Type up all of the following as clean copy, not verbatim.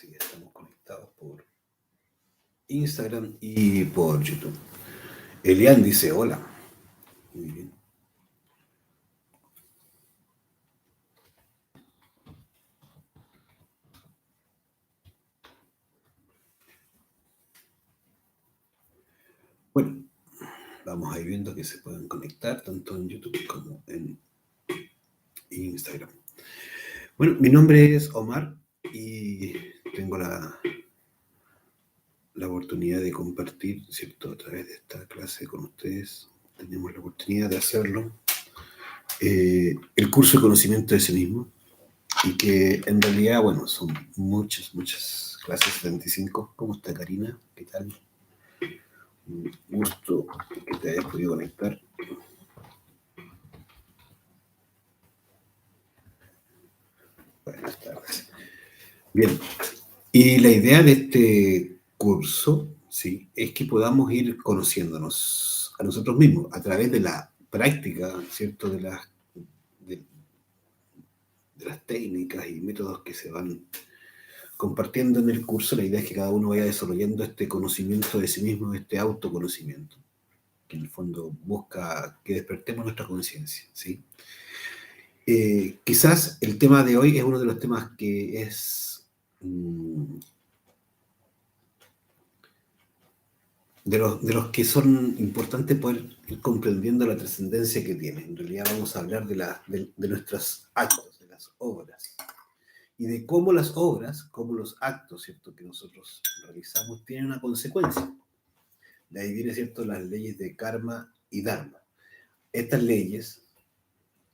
Así que estamos conectados por Instagram y por YouTube. Elian dice hola. Muy bien. Bueno, vamos a ir viendo que se pueden conectar tanto en YouTube como en Instagram. Bueno, mi nombre es Omar y tengo la oportunidad de compartir, ¿cierto? A través de esta clase con ustedes. Tenemos la oportunidad de hacerlo. El curso de conocimiento de sí mismo, y que en realidad, bueno, son muchas clases, 75. ¿Cómo está, Karina? ¿Qué tal? Un gusto que te hayas podido conectar. Buenas tardes. Bien, y la idea de este curso, sí, es que podamos ir conociéndonos a nosotros mismos a través de la práctica, ¿cierto? De las técnicas y métodos que se van compartiendo en el curso. La idea es que cada uno vaya desarrollando este conocimiento de sí mismo, este autoconocimiento, que en el fondo busca que despertemos nuestra conciencia, ¿sí? Quizás el tema de hoy es uno de los temas que es de los que son importantes poder ir comprendiendo la trascendencia que tiene. En realidad vamos a hablar de nuestros actos, de las obras, y de cómo las obras, cómo los actos, ¿cierto?, que nosotros realizamos tienen una consecuencia. De ahí vienen, ¿cierto?, las leyes de karma y dharma. Estas leyes,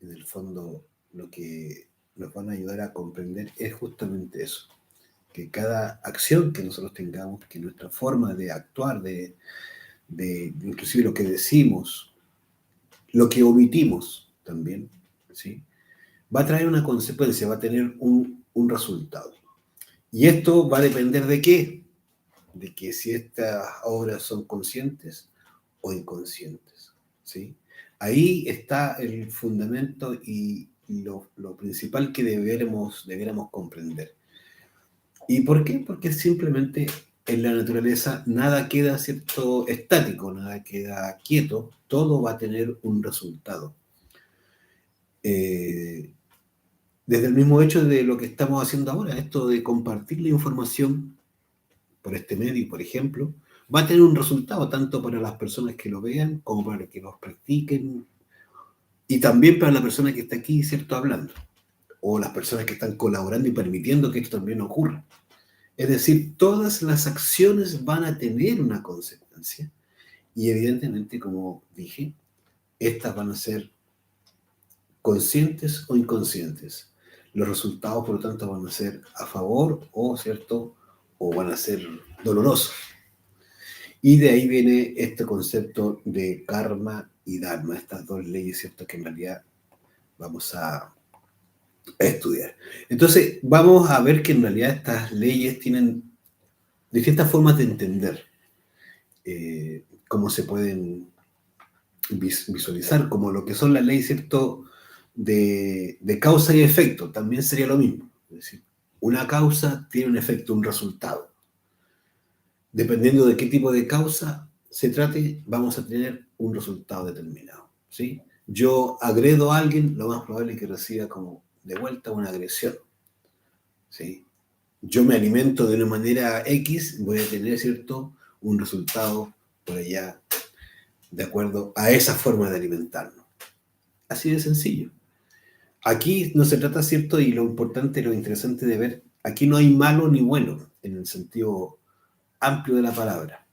en el fondo, lo que nos van a ayudar a comprender es justamente eso, que cada acción que nosotros tengamos, que nuestra forma de actuar, de inclusive lo que decimos, lo que omitimos también, ¿sí?, va a traer una consecuencia, va a tener un resultado. Y esto va a depender de qué, de que si estas obras son conscientes o inconscientes, ¿sí? Ahí está el fundamento y lo principal que debiéramos comprender. ¿Y por qué? Porque simplemente en la naturaleza nada queda, ¿cierto?, estático, nada queda quieto, todo va a tener un resultado. Desde el mismo hecho de lo que estamos haciendo ahora, esto de compartir la información por este medio, por ejemplo, va a tener un resultado tanto para las personas que lo vean como para los que los practiquen, y también para la persona que está aquí, ¿cierto?, hablando, o las personas que están colaborando y permitiendo que esto también ocurra. Es decir, todas las acciones van a tener una consecuencia, y evidentemente, como dije, estas van a ser conscientes o inconscientes. Los resultados, por lo tanto, van a ser a favor o, ¿cierto?, o van a ser dolorosos. Y de ahí viene este concepto de karma y dharma, estas dos leyes, ¿cierto?, que en realidad vamos a estudiar. Entonces, vamos a ver que en realidad estas leyes tienen distintas formas de entender cómo se pueden visualizar, como lo que son las leyes, ¿cierto?, de causa y efecto. También sería lo mismo. Es decir, una causa tiene un efecto, un resultado. Dependiendo de qué tipo de causa se trate, vamos a tener un resultado determinado, ¿sí? Yo agredo a alguien, lo más probable es que reciba como de vuelta una agresión, ¿sí? Yo me alimento de una manera X, voy a tener, ¿cierto?, un resultado por allá de acuerdo a esa forma de alimentarnos. Así de sencillo. Aquí no se trata, ¿cierto?, y lo importante, lo interesante de ver, aquí no hay malo ni bueno, en el sentido amplio de la palabra.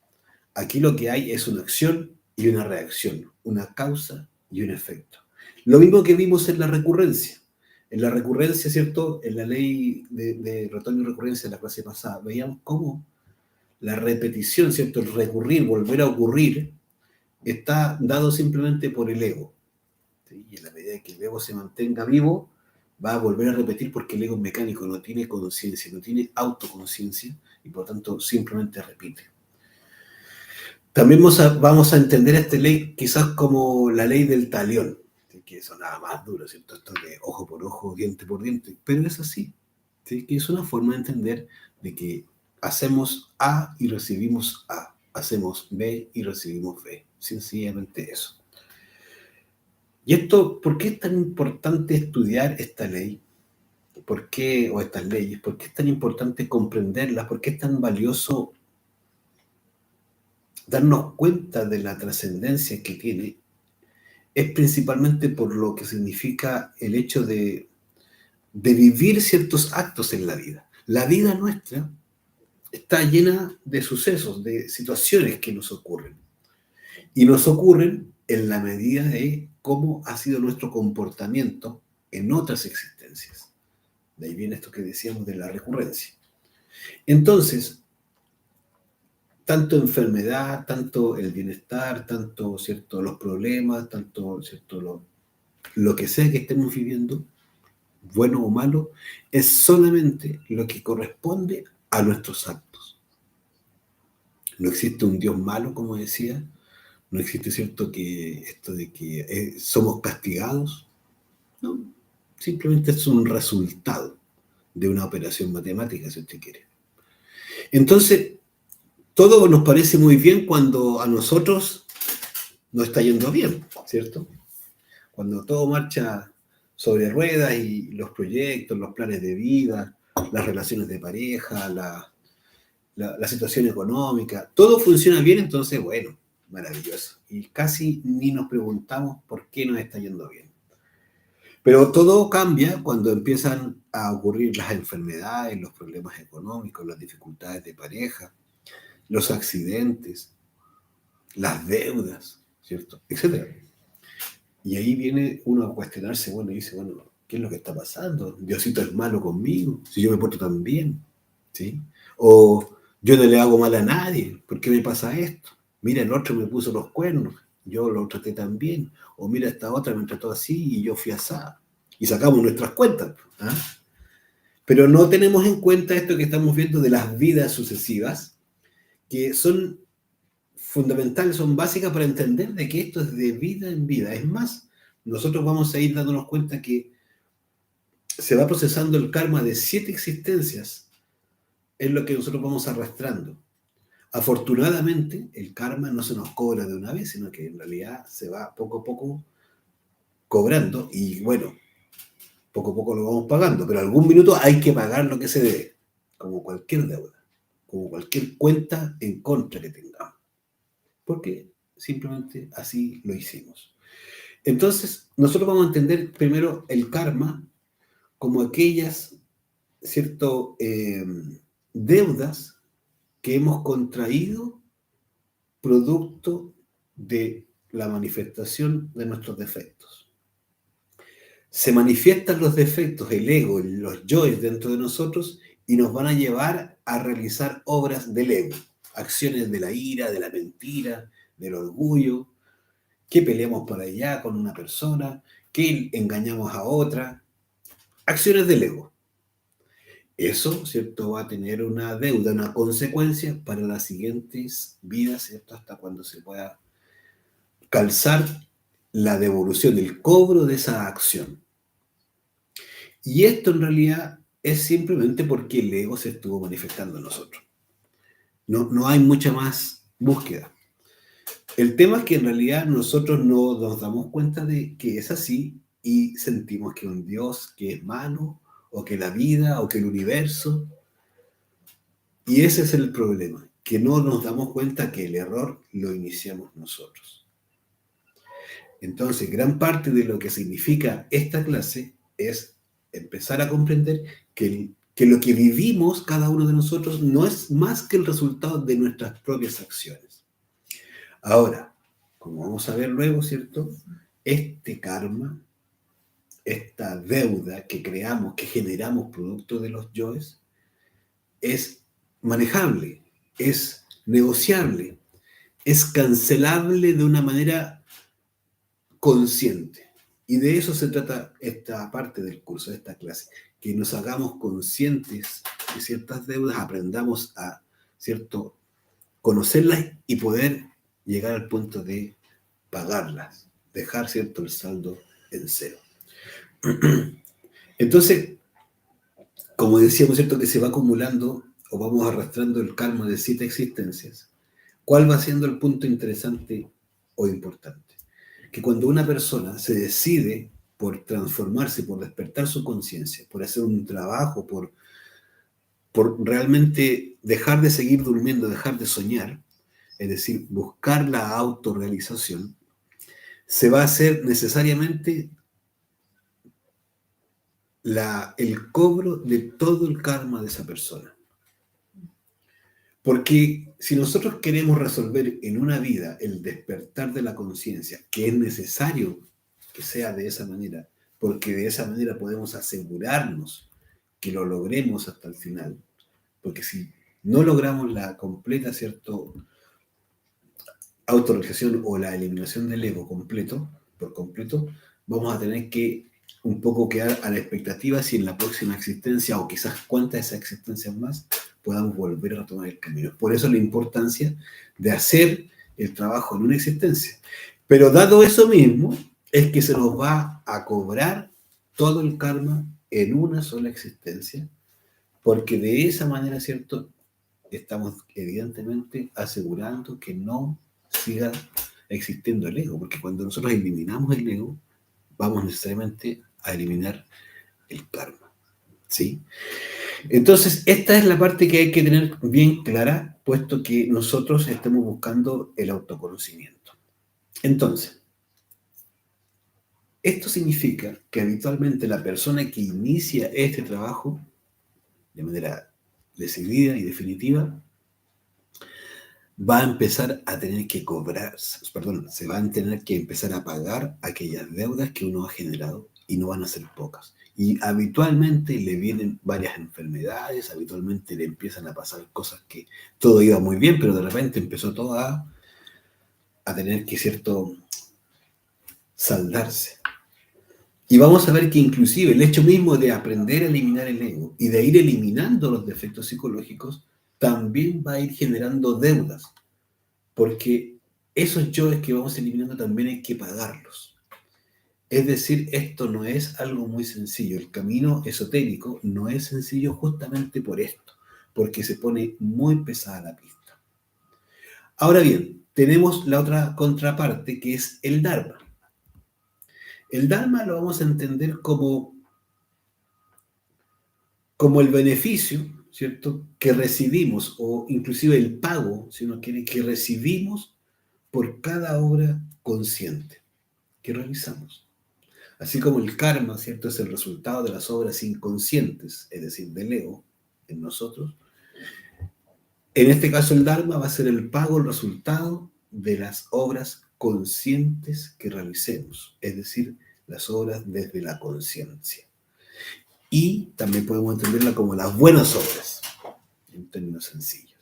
Aquí lo que hay es una acción y una reacción, una causa y un efecto. Lo mismo que vimos en la recurrencia. En la recurrencia, ¿cierto?, en la ley de retorno y recurrencia de la clase pasada, veíamos cómo la repetición, ¿cierto?, el recurrir, volver a ocurrir, está dado simplemente por el ego, ¿sí? Y en la medida que el ego se mantenga vivo, va a volver a repetir porque el ego es mecánico, no tiene conciencia, no tiene autoconciencia, y por lo tanto simplemente repite. También vamos a entender esta ley quizás como la ley del talión, que eso nada más duro, ¿cierto? Esto de ojo por ojo, diente por diente, pero es así, ¿sí? Que es una forma de entender de que hacemos A y recibimos A, hacemos B y recibimos B, sencillamente eso. ¿Y esto, por qué es tan importante estudiar esta ley? ¿Por qué, o estas leyes? ¿Por qué es tan importante comprenderlas? ¿Por qué es tan valioso darnos cuenta de la trascendencia que tiene? Es principalmente por lo que significa el hecho de vivir ciertos actos en la vida. La vida nuestra está llena de sucesos, de situaciones que nos ocurren. Y nos ocurren en la medida de cómo ha sido nuestro comportamiento en otras existencias. De ahí viene esto que decíamos de la recurrencia. Entonces, tanto enfermedad, tanto el bienestar, tanto, ¿cierto?, los problemas, tanto, ¿cierto?, lo que sea que estemos viviendo, bueno o malo, es solamente lo que corresponde a nuestros actos. No existe un Dios malo, como decía, no existe, ¿cierto?, que esto de que somos castigados, no, simplemente es un resultado de una operación matemática, si usted quiere. Entonces, todo nos parece muy bien cuando a nosotros nos está yendo bien, ¿cierto? Cuando todo marcha sobre ruedas y los proyectos, los planes de vida, las relaciones de pareja, la situación económica, todo funciona bien, entonces, bueno, maravilloso. Y casi ni nos preguntamos por qué nos está yendo bien. Pero todo cambia cuando empiezan a ocurrir las enfermedades, los problemas económicos, las dificultades de pareja, los accidentes, las deudas, ¿cierto? Etcétera. Y ahí viene uno a cuestionarse, bueno, y dice, bueno, ¿qué es lo que está pasando? Diosito es malo conmigo, si yo me porto tan bien, ¿sí? O yo no le hago mal a nadie, ¿por qué me pasa esto? Mira, el otro me puso los cuernos, yo lo traté tan bien. O mira, esta otra me trató así y yo fui asá. Y sacamos nuestras cuentas, ¿ah? Pero no tenemos en cuenta esto que estamos viendo de las vidas sucesivas, que son fundamentales, son básicas para entender de que esto es de vida en vida. Es más, nosotros vamos a ir dándonos cuenta que se va procesando el karma de 7 existencias, es lo que nosotros vamos arrastrando. Afortunadamente, el karma no se nos cobra de una vez, sino que en realidad se va poco a poco cobrando y bueno, poco a poco lo vamos pagando, pero algún minuto hay que pagar lo que se debe, como cualquier deuda, como cualquier cuenta en contra que tengamos, porque simplemente así lo hicimos. Entonces, nosotros vamos a entender primero el karma como aquellas, ¿cierto?, deudas que hemos contraído producto de la manifestación de nuestros defectos. Se manifiestan los defectos, el ego, los yoes dentro de nosotros y nos van a llevar a realizar obras del ego, acciones de la ira, de la mentira, del orgullo, que peleamos por allá con una persona, que engañamos a otra, acciones del ego. Eso, ¿cierto?, va a tener una deuda, una consecuencia para las siguientes vidas, ¿cierto?, hasta cuando se pueda calzar la devolución, el cobro de esa acción. Y esto en realidad es simplemente porque el ego se estuvo manifestando en nosotros. No hay mucha más búsqueda. El tema es que en realidad nosotros no nos damos cuenta de que es así y sentimos que un Dios que es malo, o que la vida, o que el universo. Y ese es el problema, que no nos damos cuenta que el error lo iniciamos nosotros. Entonces, gran parte de lo que significa esta clase es empezar a comprender que lo que vivimos cada uno de nosotros no es más que el resultado de nuestras propias acciones. Ahora, como vamos a ver luego, ¿cierto?, este karma, esta deuda que creamos, que generamos producto de los yoes, es manejable, es negociable, es cancelable de una manera consciente. Y de eso se trata esta parte del curso, de esta clase, que nos hagamos conscientes de ciertas deudas, aprendamos a, ¿cierto?, conocerlas y poder llegar al punto de pagarlas, dejar, ¿cierto?, el saldo en cero. Entonces, como decíamos, ¿cierto?, que se va acumulando o vamos arrastrando el karma de 7 existencias, ¿cuál va siendo el punto interesante o importante? Que cuando una persona se decide por transformarse, por despertar su conciencia, por hacer un trabajo, por realmente dejar de seguir durmiendo, dejar de soñar, es decir, buscar la autorrealización, se va a hacer necesariamente el cobro de todo el karma de esa persona. Porque si nosotros queremos resolver en una vida el despertar de la conciencia, que es necesario que sea de esa manera, porque de esa manera podemos asegurarnos que lo logremos hasta el final, porque si no logramos la completa, ¿cierto?, autorrealización o la eliminación del ego por completo, vamos a tener que un poco quedar a la expectativa si en la próxima existencia, o quizás cuántas de esas existencias más, podamos volver a retomar el camino. Por eso la importancia de hacer el trabajo en una existencia. Pero dado eso mismo, es que se nos va a cobrar todo el karma en una sola existencia, porque de esa manera, ¿cierto?, estamos evidentemente asegurando que no siga existiendo el ego, porque cuando nosotros eliminamos el ego, vamos necesariamente a eliminar el karma, ¿sí? Entonces, esta es la parte que hay que tener bien clara, puesto que nosotros estamos buscando el autoconocimiento. Entonces, esto significa que habitualmente la persona que inicia este trabajo de manera decidida y definitiva va a empezar a tener que cobrar, perdón, se van a tener que empezar a pagar aquellas deudas que uno ha generado, y no van a ser pocas. Y habitualmente le vienen varias enfermedades, habitualmente le empiezan a pasar cosas que todo iba muy bien, pero de repente empezó todo a tener que, ¿cierto?, saldarse. Y vamos a ver que inclusive el hecho mismo de aprender a eliminar el ego y de ir eliminando los defectos psicológicos también va a ir generando deudas, porque esos yoes que vamos eliminando también hay que pagarlos. Es decir, esto no es algo muy sencillo. El camino esotérico no es sencillo justamente por esto, porque se pone muy pesada la pista. Ahora bien, tenemos la otra contraparte, que es el Dharma. El Dharma lo vamos a entender como el beneficio, ¿cierto?, que recibimos, o inclusive el pago, si uno quiere, que recibimos por cada obra consciente que realizamos. Así como el karma, ¿cierto?, es el resultado de las obras inconscientes, es decir, del ego en nosotros. En este caso el Dharma va a ser el pago, el resultado de las obras conscientes que realicemos, es decir, las obras desde la conciencia. Y también podemos entenderla como las buenas obras, en términos sencillos.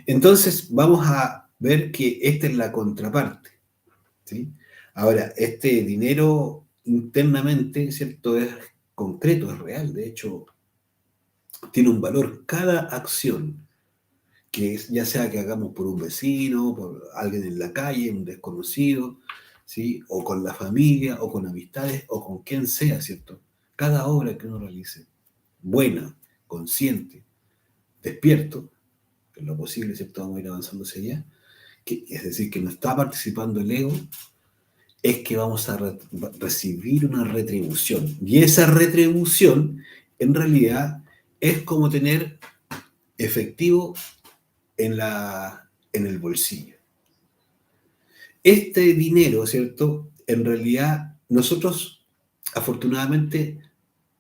Entonces vamos a ver que esta es la contraparte, ¿sí? Ahora, este dinero internamente, ¿cierto?, es concreto, es real, de hecho, tiene un valor. Cada acción, que es, ya sea que hagamos por un vecino, por alguien en la calle, un desconocido, ¿sí?, o con la familia, o con amistades, o con quien sea, ¿cierto? Cada obra que uno realice, buena, consciente, despierto, en lo posible, ¿cierto?, vamos a ir avanzando hacia allá, es decir, que no está participando el ego, es que vamos a recibir una retribución. Y esa retribución, en realidad, es como tener efectivo en el bolsillo. Este dinero, ¿cierto?, en realidad, nosotros, afortunadamente,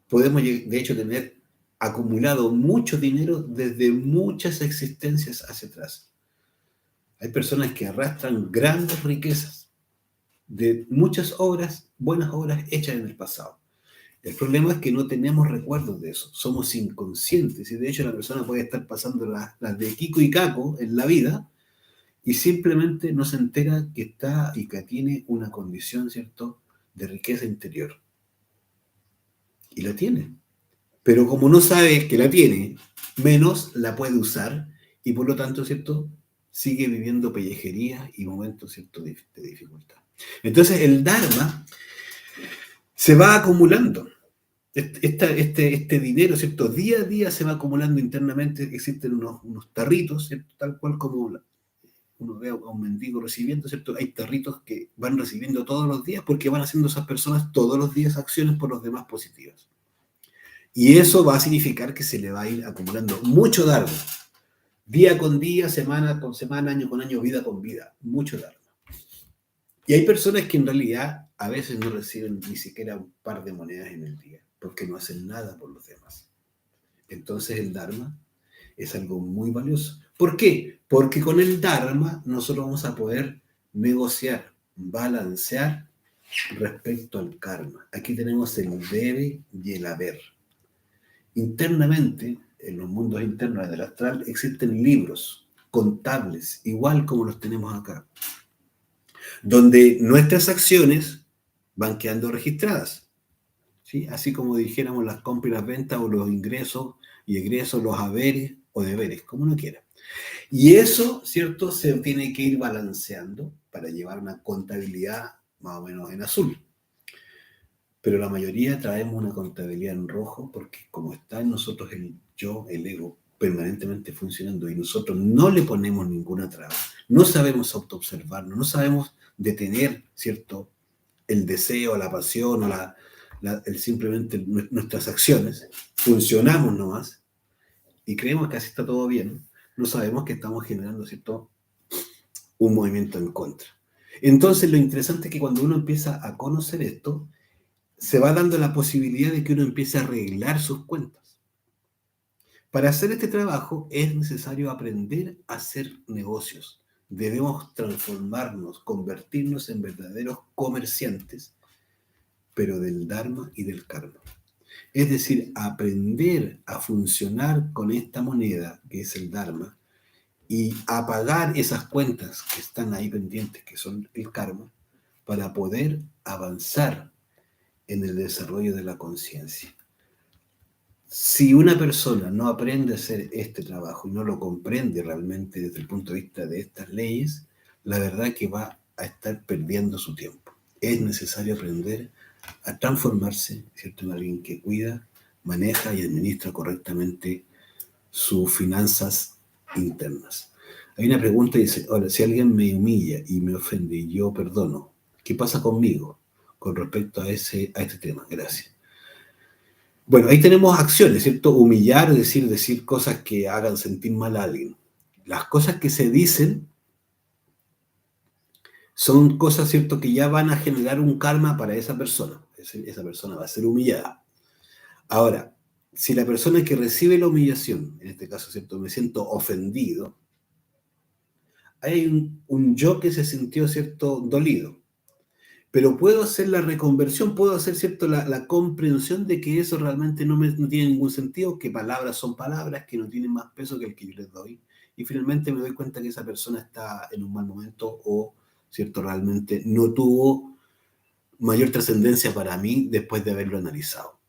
podemos, de hecho, tener acumulado mucho dinero desde muchas existencias hacia atrás. Hay personas que arrastran grandes riquezas de muchas obras, buenas obras hechas en el pasado. El problema es que no tenemos recuerdos de eso, somos inconscientes, y de hecho la persona puede estar pasando las de Kiko y Caco en la vida y simplemente no se entera que está y que tiene una condición, ¿cierto?, de riqueza interior. Y la tiene. Pero como no sabe que la tiene, menos la puede usar, y por lo tanto, ¿cierto?, sigue viviendo pellejería y momentos, ¿cierto?, de dificultad. Entonces el Dharma se va acumulando. Este dinero, ¿cierto? Día a día se va acumulando internamente, existen unos tarritos, ¿cierto? Tal cual como uno ve a un mendigo recibiendo, ¿cierto? Hay tarritos que van recibiendo todos los días porque van haciendo esas personas todos los días acciones por los demás positivas. Y eso va a significar que se le va a ir acumulando mucho Dharma. Día con día, semana con semana, año con año, vida con vida. Mucho Dharma. Y hay personas que en realidad a veces no reciben ni siquiera un par de monedas en el día, porque no hacen nada por los demás. Entonces el Dharma es algo muy valioso. ¿Por qué? Porque con el Dharma nosotros vamos a poder negociar, balancear respecto al karma. Aquí tenemos el debe y el haber. Internamente, en los mundos internos del astral, existen libros contables, igual como los tenemos acá, donde nuestras acciones van quedando registradas. ¿Sí? Así como dijéramos las compras y las ventas o los ingresos y egresos, los haberes o deberes, como uno quiera. Y eso, ¿cierto? Se tiene que ir balanceando para llevar una contabilidad más o menos en azul. Pero la mayoría traemos una contabilidad en rojo porque como está en nosotros el yo, el ego, permanentemente funcionando y nosotros no le ponemos ninguna traba, no sabemos autoobservarnos, no sabemos detener, ¿cierto? El deseo, la pasión o simplemente nuestras acciones, funcionamos nomás y creemos que así está todo bien, no sabemos que estamos generando, ¿cierto? Un movimiento en contra. Entonces lo interesante es que cuando uno empieza a conocer esto, se va dando la posibilidad de que uno empiece a arreglar sus cuentas. Para hacer este trabajo es necesario aprender a hacer negocios. Debemos transformarnos, convertirnos en verdaderos comerciantes, pero del Dharma y del Karma. Es decir, aprender a funcionar con esta moneda, que es el Dharma, y a pagar esas cuentas que están ahí pendientes, que son el Karma, para poder avanzar en el desarrollo de la conciencia. Si una persona no aprende a hacer este trabajo y no lo comprende realmente desde el punto de vista de estas leyes, la verdad es que va a estar perdiendo su tiempo. Es necesario aprender a transformarse, ¿cierto?, en alguien que cuida, maneja y administra correctamente sus finanzas internas. Hay una pregunta que dice, ahora, si alguien me humilla y me ofende y yo perdono, ¿qué pasa conmigo con respecto a este tema? Gracias. Bueno, ahí tenemos acciones, ¿cierto? Humillar, decir cosas que hagan sentir mal a alguien. Las cosas que se dicen son cosas, ¿cierto?, que ya van a generar un karma para esa persona. Esa persona va a ser humillada. Ahora, si la persona que recibe la humillación, en este caso, ¿cierto?, me siento ofendido, hay un yo que se sintió, ¿cierto?, dolido. Pero puedo hacer la reconversión, puedo hacer, ¿cierto?, la comprensión de que eso realmente no tiene ningún sentido, que palabras son palabras, que no tienen más peso que el que yo les doy. Y finalmente me doy cuenta que esa persona está en un mal momento o, ¿cierto?, realmente no tuvo mayor trascendencia para mí después de haberlo analizado.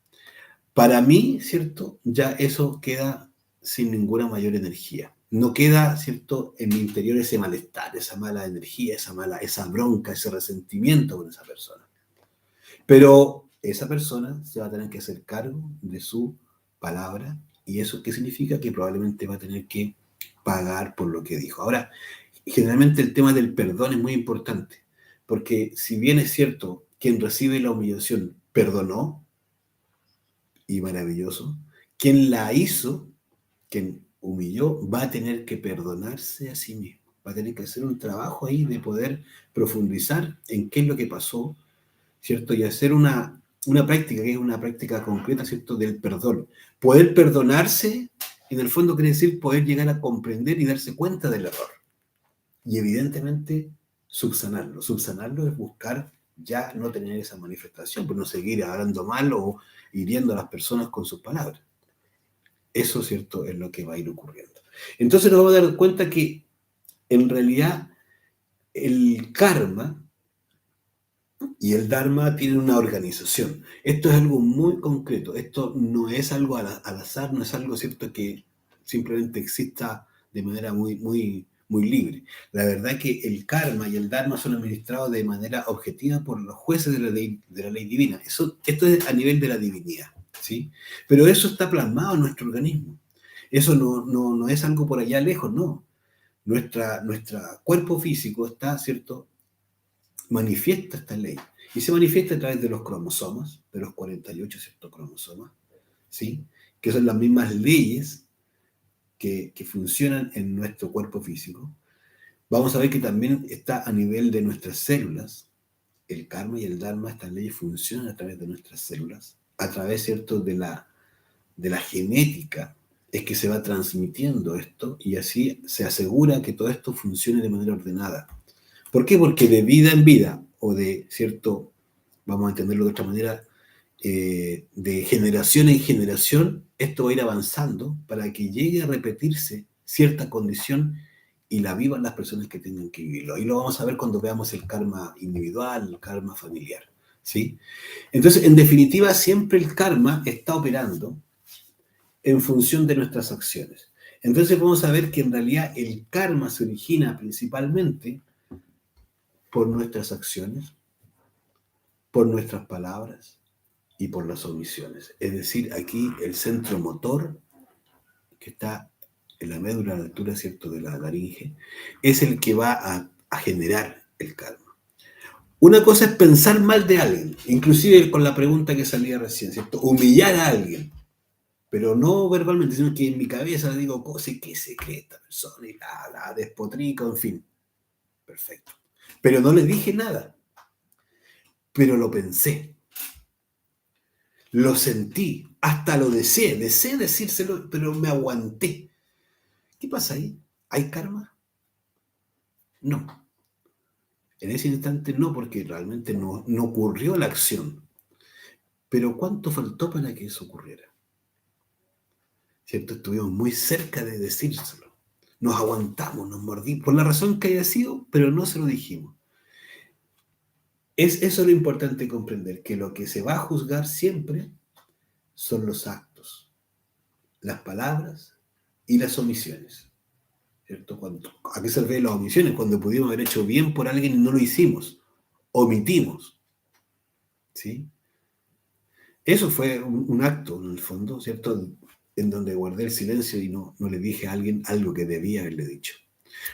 Para mí, ¿cierto?, ya eso queda sin ninguna mayor energía. No queda, ¿cierto?, en mi interior ese malestar, esa mala energía, esa bronca, ese resentimiento con esa persona. Pero esa persona se va a tener que hacer cargo de su palabra y eso ¿qué significa? Que probablemente va a tener que pagar por lo que dijo. Ahora, generalmente el tema del perdón es muy importante, porque si bien es cierto, quien recibe la humillación perdonó, y maravilloso, quien la hizo, quien humilló, va a tener que perdonarse a sí mismo. Va a tener que hacer un trabajo ahí de poder profundizar en qué es lo que pasó, ¿cierto? Y hacer una práctica, que es una práctica concreta, ¿cierto?, del perdón. Poder perdonarse, en el fondo quiere decir poder llegar a comprender y darse cuenta del error. Y evidentemente, subsanarlo. Subsanarlo es buscar ya no tener esa manifestación, pero no seguir hablando mal o hiriendo a las personas con sus palabras. Eso, ¿cierto?, es lo que va a ir ocurriendo. Entonces nos vamos a dar cuenta que en realidad el karma y el dharma tienen una organización. Esto es algo muy concreto. Esto no es algo al azar, no es algo, ¿cierto?, que simplemente exista de manera muy libre. La verdad es que el karma y el dharma son administrados de manera objetiva por los jueces de la ley divina. Esto es a nivel de la divinidad. ¿sí? Pero eso está plasmado en nuestro organismo. Eso no es algo por allá lejos, no. Nuestro cuerpo físico está, ¿cierto? Manifiesta esta ley. Y se manifiesta a través de los cromosomas, de los 48, ¿cierto? Cromosomas, ¿sí? Que son las mismas leyes que funcionan en nuestro cuerpo físico. Vamos a ver que también está a nivel de nuestras células. El karma y el dharma, estas leyes funcionan a través de nuestras células, a través, ¿cierto?, de la genética, es que se va transmitiendo esto y así se asegura que todo esto funcione de manera ordenada. ¿Por qué? Porque de vida en vida, o de cierto, vamos a entenderlo de otra manera, de generación en generación, esto va a ir avanzando para que llegue a repetirse cierta condición y la vivan las personas que tengan que vivirlo. Y lo vamos a ver cuando veamos el karma individual, el karma familiar, ¿sí? Entonces, en definitiva, siempre el karma está operando en función de nuestras acciones. Entonces vamos a ver que en realidad el karma se origina principalmente por nuestras acciones, por nuestras palabras y por las omisiones. Es decir, aquí el centro motor que está en la médula a la altura, ¿cierto?, de la laringe, es el que va a generar el karma. Una cosa es pensar mal de alguien, inclusive con la pregunta que salía recién, ¿cierto? Humillar a alguien, pero no verbalmente, sino que en mi cabeza le digo cosas que se cree esta persona y la despotrico, en fin. Perfecto. Pero no le dije nada, pero lo pensé, lo sentí, hasta lo deseé decírselo, pero me aguanté. ¿Qué pasa ahí? ¿Hay karma? No. En ese instante no, porque realmente no ocurrió la acción. Pero ¿cuánto faltó para que eso ocurriera? ¿Cierto? Estuvimos muy cerca de decírselo. Nos aguantamos, nos mordimos, por la razón que haya sido, pero no se lo dijimos. Es eso lo importante comprender, que lo que se va a juzgar siempre son los actos, las palabras y las omisiones. ¿Cierto? ¿A qué se refieren las omisiones? Cuando pudimos haber hecho bien por alguien y no lo hicimos, omitimos. ¿Sí? Eso fue un acto, en el fondo, ¿cierto? En donde guardé el silencio y no le dije a alguien algo que debía haberle dicho.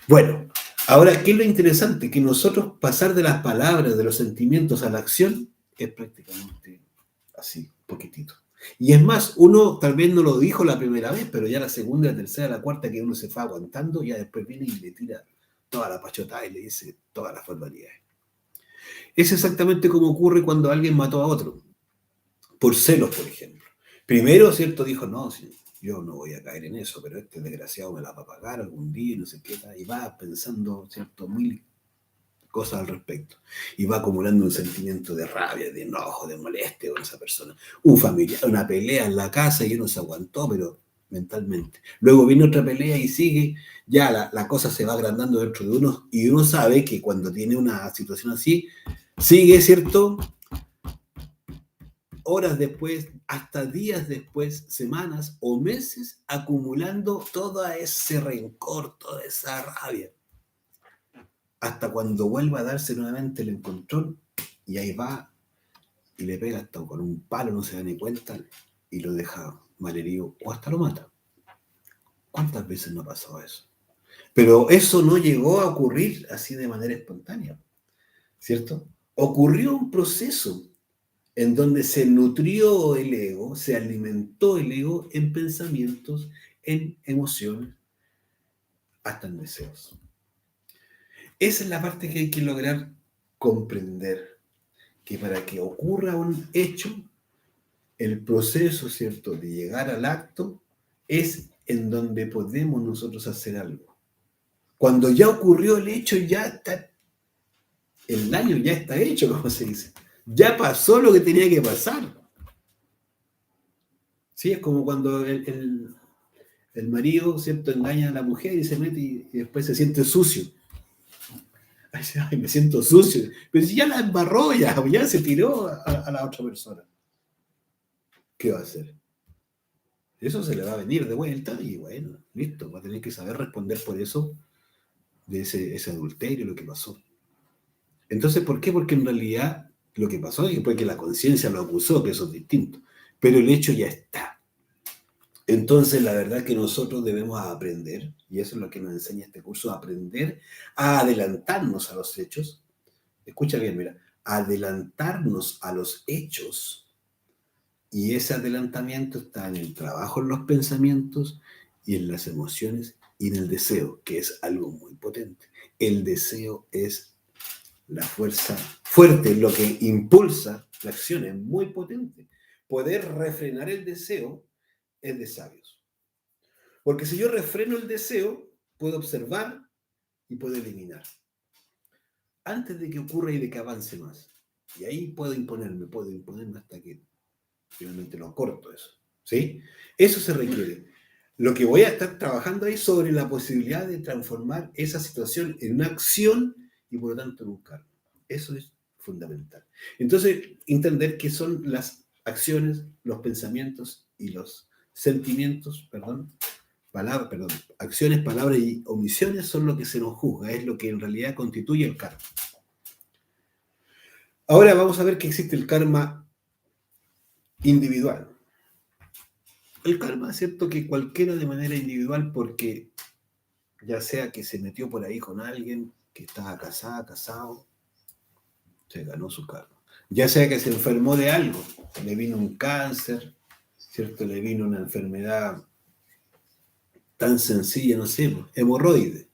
Bueno, ahora, ¿qué es lo interesante? Que nosotros pasar de las palabras, de los sentimientos a la acción, es prácticamente así, poquitito. Y es más, uno tal vez no lo dijo la primera vez, pero ya la segunda, la tercera, la cuarta, que uno se fue aguantando, ya después viene y le tira toda la pachotada y le dice todas las barbaridades. Es exactamente como ocurre cuando alguien mató a otro, por celos, por ejemplo. Primero, ¿cierto? Dijo, no, yo no voy a caer en eso, pero este desgraciado me la va a pagar algún día y no sé qué, y va pensando, ¿cierto?, mil cosas al respecto. Y va acumulando un sentimiento de rabia, de enojo, de molestia con esa persona. Un familiar, una pelea en la casa y uno se aguantó, pero mentalmente. Luego viene otra pelea y sigue, ya la cosa se va agrandando dentro de uno y uno sabe que cuando tiene una situación así, sigue, ¿cierto?, horas después, hasta días después, semanas o meses, acumulando todo ese rencor, toda esa rabia, hasta cuando vuelva a darse nuevamente el encontrón, y ahí va, y le pega hasta con un palo, no se da ni cuenta, y lo deja malherido, o hasta lo mata. ¿Cuántas veces no ha pasado eso? Pero eso no llegó a ocurrir así de manera espontánea, ¿cierto? Ocurrió un proceso en donde se nutrió el ego, se alimentó el ego en pensamientos, en emociones, hasta en deseos. Esa es la parte que hay que lograr comprender, que para que ocurra un hecho, el proceso, ¿cierto?, de llegar al acto es en donde podemos nosotros hacer algo. Cuando ya ocurrió el hecho, ya está, el daño ya está hecho, como se dice. Ya pasó lo que tenía que pasar. Sí, es como cuando el marido, ¿cierto?, engaña a la mujer y se mete y después se siente sucio. Ay, me siento sucio. Pero si ya la embarró, ya se tiró a la otra persona. ¿Qué va a hacer? Eso se le va a venir de vuelta y bueno, listo, va a tener que saber responder por eso, de ese adulterio, lo que pasó. Entonces, ¿por qué? Porque en realidad lo que pasó es que la conciencia lo acusó, que eso es distinto. pero el hecho ya está. Entonces, la verdad que nosotros debemos aprender, y eso es lo que nos enseña este curso, aprender a adelantarnos a los hechos. Escucha bien, mira, adelantarnos a los hechos, y ese adelantamiento está en el trabajo, en los pensamientos y en las emociones y en el deseo, que es algo muy potente. El deseo es la fuerza fuerte, lo que impulsa la acción, es muy potente. Poder refrenar el deseo es de sabios. Porque si yo refreno el deseo, puedo observar y puedo eliminar. Antes de que ocurra y de que avance más. Y ahí puedo imponerme hasta que finalmente lo corto eso. ¿Sí? Eso se requiere. Lo que voy a estar trabajando ahí sobre la posibilidad de transformar esa situación en una acción y por lo tanto en un karma. Eso es fundamental. Entonces, entender qué son las acciones, los pensamientos y los sentimientos, acciones, palabras y omisiones son lo que se nos juzga, es lo que en realidad constituye el karma. Ahora vamos a ver que existe el karma individual. El karma es cierto que cualquiera de manera individual, porque ya sea que se metió por ahí con alguien que estaba casado, se ganó su karma. Ya sea que se enfermó de algo, le vino un cáncer, ¿cierto? Le vino una enfermedad tan sencilla, no sé, hemorroide.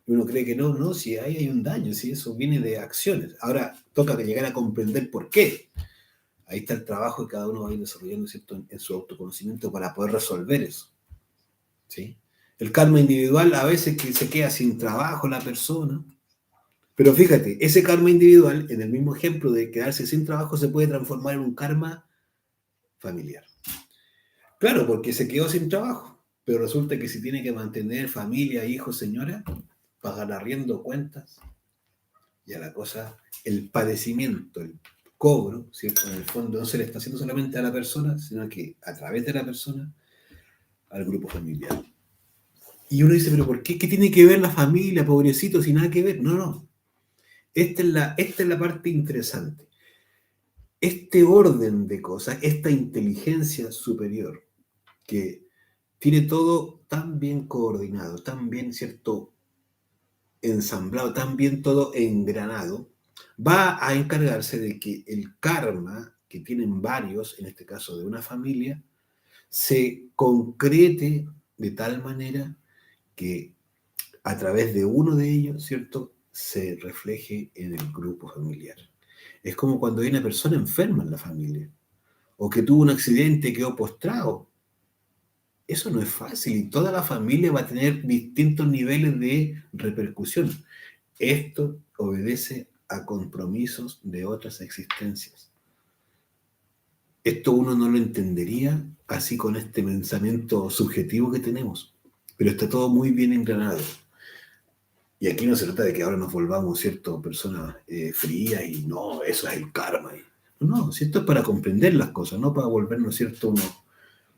Uno cree que no, si ahí hay un daño, si eso viene de acciones. Ahora toca llegar a comprender por qué. Ahí está el trabajo y cada uno va a ir desarrollando, ¿cierto?, en su autoconocimiento para poder resolver eso. ¿Sí? El karma individual a veces que se queda sin trabajo la persona, pero fíjate, ese karma individual, en el mismo ejemplo de quedarse sin trabajo, se puede transformar en un karma familiar. Claro, porque se quedó sin trabajo, pero resulta que si tiene que mantener familia, hijos, señora, pagar arriendo, cuentas, ya la cosa, el padecimiento, el cobro, ¿cierto? En el fondo no se le está haciendo solamente a la persona, sino que a través de la persona, al grupo familiar. Y uno dice, pero ¿por qué? ¿Qué tiene que ver la familia, pobrecito, sin nada que ver? No. Esta es la parte interesante. Este orden de cosas, esta inteligencia superior, que tiene todo tan bien coordinado, tan bien, ¿cierto?, ensamblado, tan bien todo engranado, va a encargarse de que el karma, que tienen varios, en este caso de una familia, se concrete de tal manera que a través de uno de ellos, ¿cierto?, se refleje en el grupo familiar. Es como cuando hay una persona enferma en la familia, o que tuvo un accidente y quedó postrado. Eso no es fácil y toda la familia va a tener distintos niveles de repercusión. Esto obedece a compromisos de otras existencias. Esto uno no lo entendería así con este pensamiento subjetivo que tenemos, pero está todo muy bien engranado. Y aquí no se trata de que ahora nos volvamos, ¿cierto?, personas frías y no, eso es el karma. No, si esto es para comprender las cosas, no para volvernos, ¿cierto?,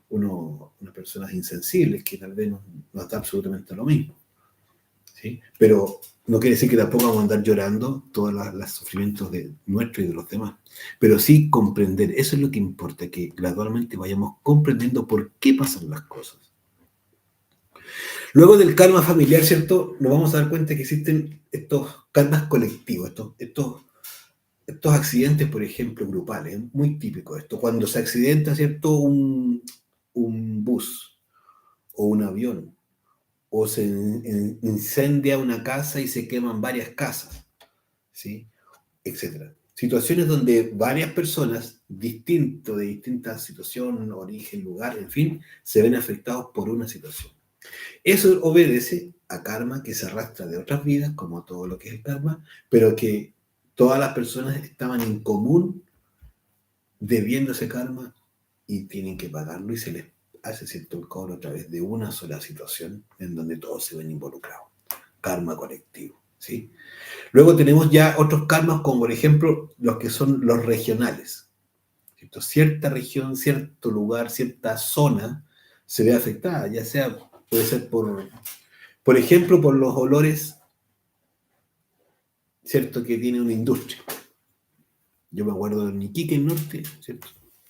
unas personas insensibles que tal vez nos da absolutamente lo mismo. ¿Sí? Pero no quiere decir que tampoco vamos a andar llorando todos los sufrimientos de nuestro y de los demás. Pero sí comprender, eso es lo que importa, que gradualmente vayamos comprendiendo por qué pasan las cosas. Luego del karma familiar, ¿cierto?, nos vamos a dar cuenta que existen estos karmas colectivos, estos accidentes, por ejemplo, grupales. Es muy típico esto. Cuando se accidenta, ¿cierto?, un bus o un avión, o se incendia una casa y se queman varias casas, ¿sí?, etcétera. Situaciones donde varias personas, de distintas situaciones, origen, lugar, en fin, se ven afectados por una situación. Eso obedece a karma que se arrastra de otras vidas, como todo lo que es el karma, pero que todas las personas estaban en común debiendo ese karma y tienen que pagarlo y se les hace cierto el cobro a través de una sola situación en donde todos se ven involucrados. Karma colectivo, ¿sí? Luego tenemos ya otros karmas, como por ejemplo los que son los regionales, ¿cierto? Cierta región, cierto lugar, cierta zona se ve afectada, ya sea, puede ser por ejemplo, por los olores, ¿cierto?, que tiene una industria. Yo me acuerdo de Iquique, el norte, ¿cierto?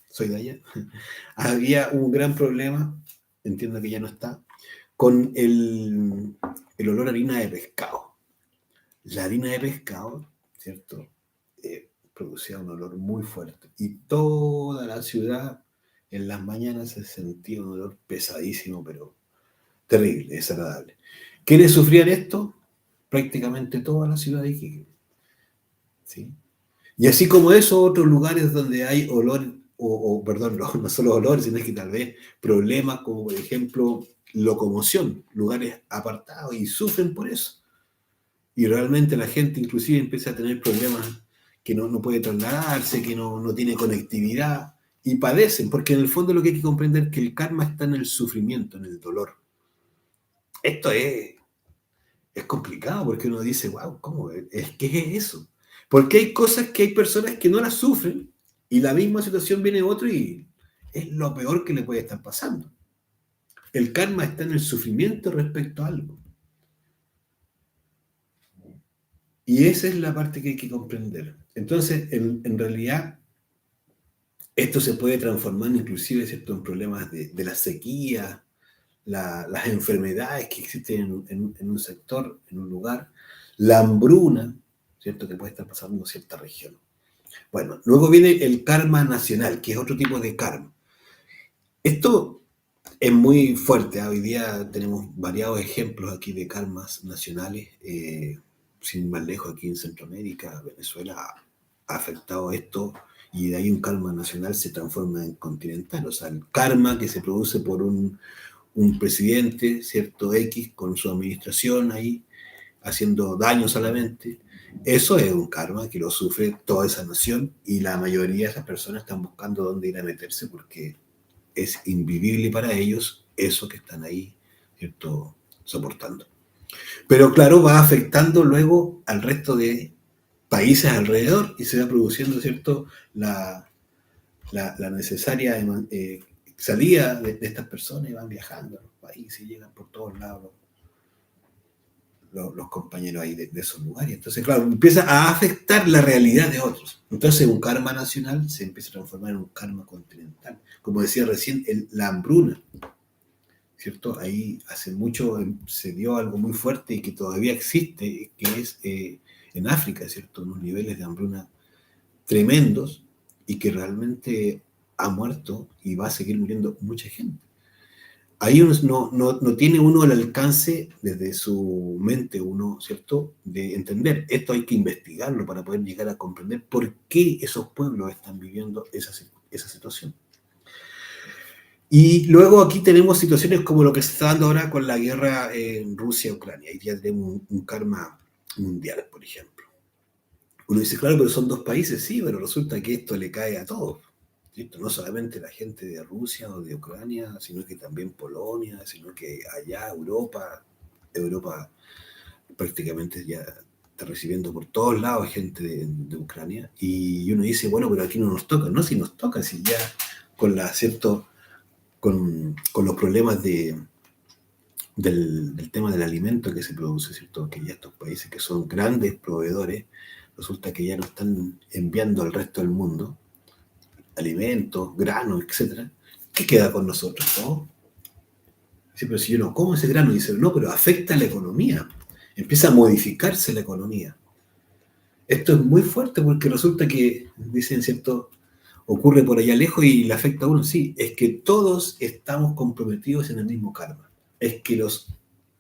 soy de allá, había un gran problema, entiendo que ya no está, con el olor a harina de pescado. La harina de pescado, ¿cierto? Producía un olor muy fuerte. Y toda la ciudad en las mañanas se sentía un olor pesadísimo, pero terrible, desagradable. ¿Quiénes sufrían esto? Prácticamente toda la ciudad de Iquique. ¿Sí? Y así como eso, otros lugares donde hay olor, perdón, no solo olor, sino que tal vez problemas como por ejemplo locomoción, lugares apartados y sufren por eso. Y realmente la gente inclusive empieza a tener problemas que no puede trasladarse, que no tiene conectividad y padecen, porque en el fondo lo que hay que comprender es que el karma está en el sufrimiento, en el dolor. Esto es complicado porque uno dice, wow, ¿cómo? ¿Qué es eso? Porque hay cosas que hay personas que no las sufren y la misma situación viene otro y es lo peor que le puede estar pasando. El karma está en el sufrimiento respecto a algo. Y esa es la parte que hay que comprender. Entonces, en realidad, esto se puede transformar inclusive, ¿cierto?, en problemas de la sequía, las enfermedades que existen en un sector, en un lugar, la hambruna, ¿cierto?, que puede estar pasando en cierta región. Bueno, luego viene el karma nacional, que es otro tipo de karma. Esto es muy fuerte, ¿eh? Hoy día tenemos variados ejemplos aquí de karmas nacionales, sin más lejos aquí en Centroamérica, Venezuela ha afectado esto y de ahí un karma nacional se transforma en continental, o sea, el karma que se produce por un presidente, cierto X, con su administración ahí, haciendo daño solamente, eso es un karma que lo sufre toda esa nación y la mayoría de esas personas están buscando dónde ir a meterse porque es invivible para ellos eso que están ahí, ¿cierto?, soportando. Pero claro, va afectando luego al resto de países alrededor y se va produciendo, ¿cierto?, la necesaria salida de estas personas y van viajando a los países y llegan por todos lados los compañeros ahí de esos lugares. Entonces, claro, empieza a afectar la realidad de otros. Entonces, un karma nacional se empieza a transformar en un karma continental. Como decía recién, la hambruna, ¿cierto? Ahí hace mucho se dio algo muy fuerte y que todavía existe, que es en África, ¿cierto? Unos niveles de hambruna tremendos y que realmente ha muerto y va a seguir muriendo mucha gente. Ahí no tiene uno el alcance desde su mente, uno, ¿cierto?, de entender. Esto hay que investigarlo para poder llegar a comprender por qué esos pueblos están viviendo esa situación. Y luego aquí tenemos situaciones como lo que se está dando ahora con la guerra en Rusia-Ucrania. Ahí ya tenemos un karma mundial, por ejemplo. Uno dice, claro, pero son dos países, sí, pero resulta que esto le cae a todos. ¿Cierto? No solamente la gente de Rusia o de Ucrania, sino que también Polonia, sino que allá Europa prácticamente ya está recibiendo por todos lados gente de Ucrania. Y uno dice, bueno, pero aquí no nos toca. No, si nos toca, si ya con ¿cierto?, con los problemas del tema del alimento que se produce, ¿cierto?, que ya estos países que son grandes proveedores, resulta que ya no están enviando al resto del mundo alimentos, granos, etcétera. ¿Qué queda con nosotros? ¿No? Sí, pero si yo no como ese grano, dice, no, pero afecta a la economía. Empieza a modificarse la economía. Esto es muy fuerte porque resulta que, dicen, ¿cierto?, ocurre por allá lejos y le afecta a uno. Sí, es que todos estamos comprometidos en el mismo karma. Es que los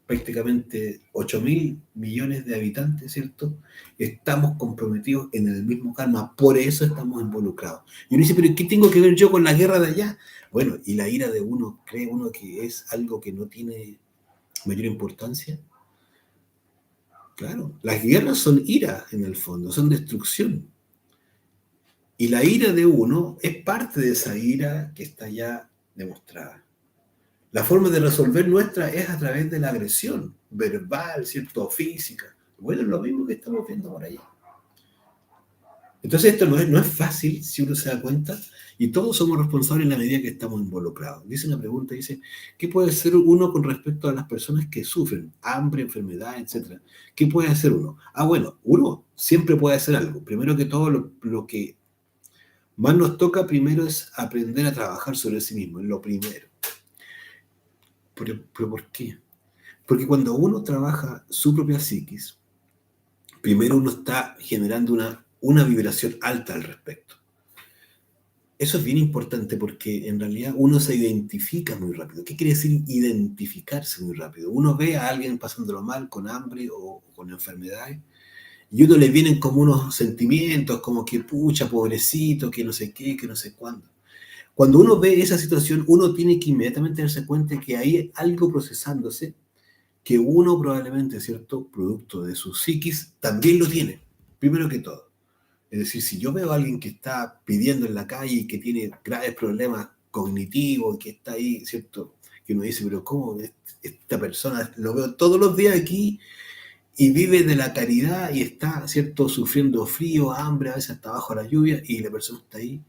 prácticamente 8.000 millones de habitantes, ¿cierto?, estamos comprometidos en el mismo karma, por eso estamos involucrados. Y uno dice, pero ¿qué tengo que ver yo con la guerra de allá? Bueno, y la ira de uno, ¿cree uno que es algo que no tiene mayor importancia? Claro, las guerras son ira en el fondo, son destrucción. Y la ira de uno es parte de esa ira que está ya demostrada. La forma de resolver nuestra es a través de la agresión verbal, ¿cierto?, o física. Bueno, es lo mismo que estamos viendo por allá. Entonces esto no es fácil si uno se da cuenta y todos somos responsables en la medida que estamos involucrados. Dice una pregunta, dice, ¿qué puede hacer uno con respecto a las personas que sufren hambre, enfermedad, etcétera? ¿Qué puede hacer uno? Bueno, uno siempre puede hacer algo. Primero que todo, lo que más nos toca primero es aprender a trabajar sobre sí mismo, es lo primero. ¿Pero por qué? Porque cuando uno trabaja su propia psiquis, primero uno está generando una vibración alta al respecto. Eso es bien importante porque en realidad uno se identifica muy rápido. ¿Qué quiere decir identificarse muy rápido? Uno ve a alguien pasándolo mal, con hambre o con enfermedades, y uno le vienen como unos sentimientos, como que pucha, pobrecito, que no sé qué, que no sé cuándo. Cuando uno ve esa situación, uno tiene que inmediatamente darse cuenta que hay algo procesándose que uno probablemente, ¿cierto?, producto de su psiquis, también lo tiene, primero que todo. Es decir, si yo veo a alguien que está pidiendo en la calle y que tiene graves problemas cognitivos, que está ahí, ¿cierto?, que uno dice, pero ¿cómo esta persona lo veo todos los días aquí y vive de la caridad y está, ¿cierto?, sufriendo frío, hambre, a veces hasta bajo la lluvia y la persona está ahí?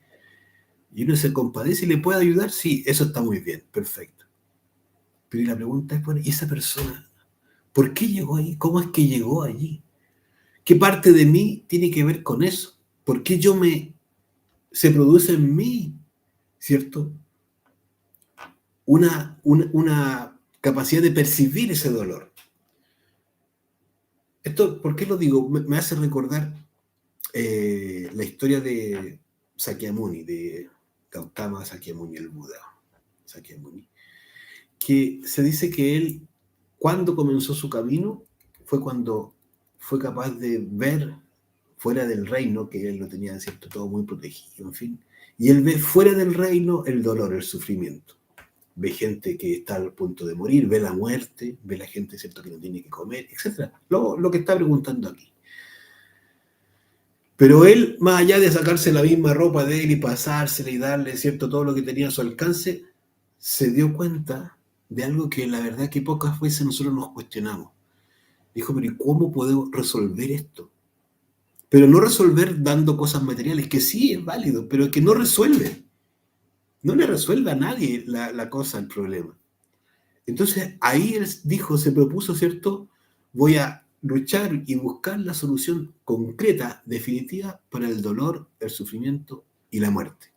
Y uno se compadece y le puede ayudar, sí, eso está muy bien, perfecto. Pero la pregunta es, bueno, ¿y esa persona por qué llegó ahí? ¿Cómo es que llegó allí? ¿Qué parte de mí tiene que ver con eso? ¿Por qué se produce en mí, ¿cierto? Una capacidad de percibir ese dolor. Esto, ¿por qué lo digo? Me hace recordar la historia de Sakyamuni, de Gautama Sakyamuni, el Buda Sakyamuni, que se dice que él, cuando comenzó su camino, fue cuando fue capaz de ver fuera del reino, que él lo tenía, ¿cierto?, todo muy protegido, en fin, y él ve fuera del reino el dolor, el sufrimiento. Ve gente que está al punto de morir, ve la muerte, ve la gente, ¿cierto?, que no tiene que comer, etc. Lo que está preguntando aquí. Pero él, más allá de sacarse la misma ropa de él y pasársela y darle, ¿cierto?, todo lo que tenía a su alcance, se dio cuenta de algo que la verdad que pocas veces nosotros nos cuestionamos. Dijo, pero ¿y cómo podemos resolver esto? Pero no resolver dando cosas materiales, que sí es válido, pero que no resuelve. No le resuelve a nadie la cosa, el problema. Entonces ahí él dijo, se propuso, ¿cierto? Voy a luchar y buscar la solución concreta, definitiva, para el dolor, el sufrimiento y la muerte.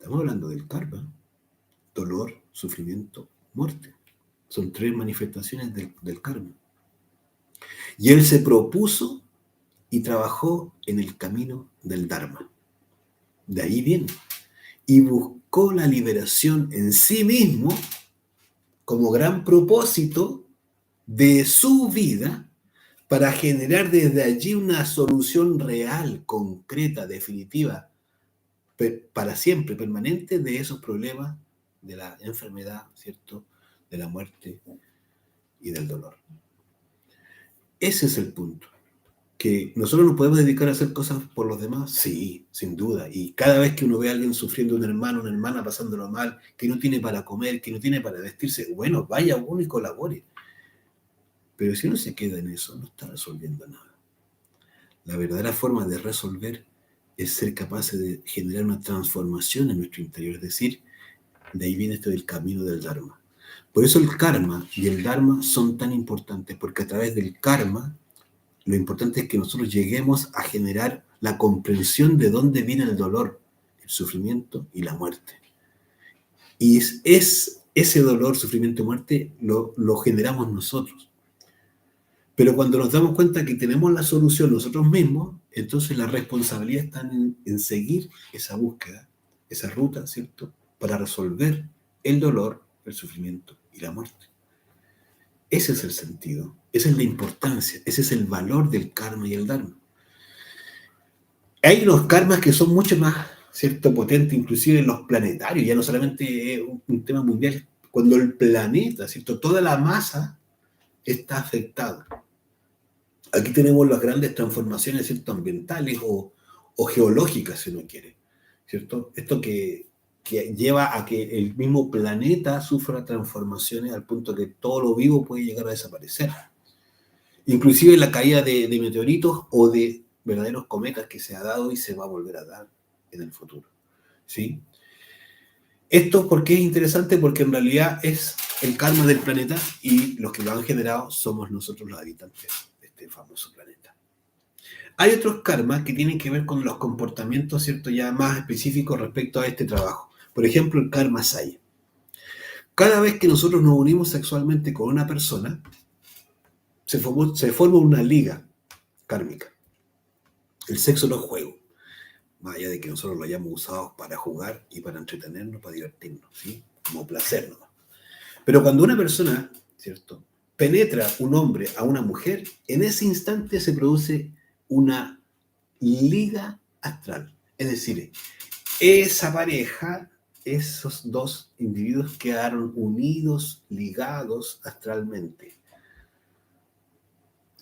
Estamos hablando del karma. Dolor, sufrimiento, muerte. Son tres manifestaciones del karma. Y él se propuso y trabajó en el camino del Dharma. De ahí viene. Y buscó la liberación en sí mismo como gran propósito de su vida para generar desde allí una solución real, concreta, definitiva, para siempre, permanente, de esos problemas de la enfermedad, ¿cierto?, de la muerte y del dolor. Ese es el punto. ¿Que nosotros nos podemos dedicar a hacer cosas por los demás? Sí, sin duda. Y cada vez que uno ve a alguien sufriendo, un hermano, una hermana pasándolo mal, que no tiene para comer, que no tiene para vestirse, bueno, vaya uno y colabore. Pero si uno se queda en eso, no está resolviendo nada. La verdadera forma de resolver es ser capaces de generar una transformación en nuestro interior. Es decir, de ahí viene esto del camino del Dharma. Por eso el karma y el Dharma son tan importantes, porque a través del karma lo importante es que nosotros lleguemos a generar la comprensión de dónde viene el dolor, el sufrimiento y la muerte. Y es ese dolor, sufrimiento y muerte lo generamos nosotros. Pero cuando nos damos cuenta que tenemos la solución nosotros mismos, entonces la responsabilidad está en seguir esa búsqueda, esa ruta, ¿cierto?, para resolver el dolor, el sufrimiento y la muerte. Ese es el sentido, esa es la importancia, ese es el valor del karma y el dharma. Hay unos karmas que son mucho más, ¿cierto?, potentes, inclusive en los planetarios, ya no solamente es un tema mundial, cuando el planeta, ¿cierto?, toda la masa está afectada. Aquí tenemos las grandes transformaciones, ¿cierto?, ambientales o geológicas, si uno quiere, ¿cierto? Esto que lleva a que el mismo planeta sufra transformaciones al punto que todo lo vivo puede llegar a desaparecer. Inclusive la caída de meteoritos o de verdaderos cometas que se ha dado y se va a volver a dar en el futuro, ¿sí? Esto, ¿por qué es interesante? Porque en realidad es el karma del planeta y los que lo han generado somos nosotros los habitantes de este famoso planeta. Hay otros karmas que tienen que ver con los comportamientos, ¿cierto? Ya más específicos respecto a este trabajo. Por ejemplo, el karma saya. Cada vez que nosotros nos unimos sexualmente con una persona, se forma una liga kármica. El sexo no es juego, más allá de que nosotros lo hayamos usado para jugar y para entretenernos, para divertirnos, ¿sí? Como placer nomás. Pero cuando una persona, ¿cierto?, penetra un hombre a una mujer, en ese instante se produce una liga astral. Es decir, esa pareja, esos dos individuos quedaron unidos, ligados astralmente.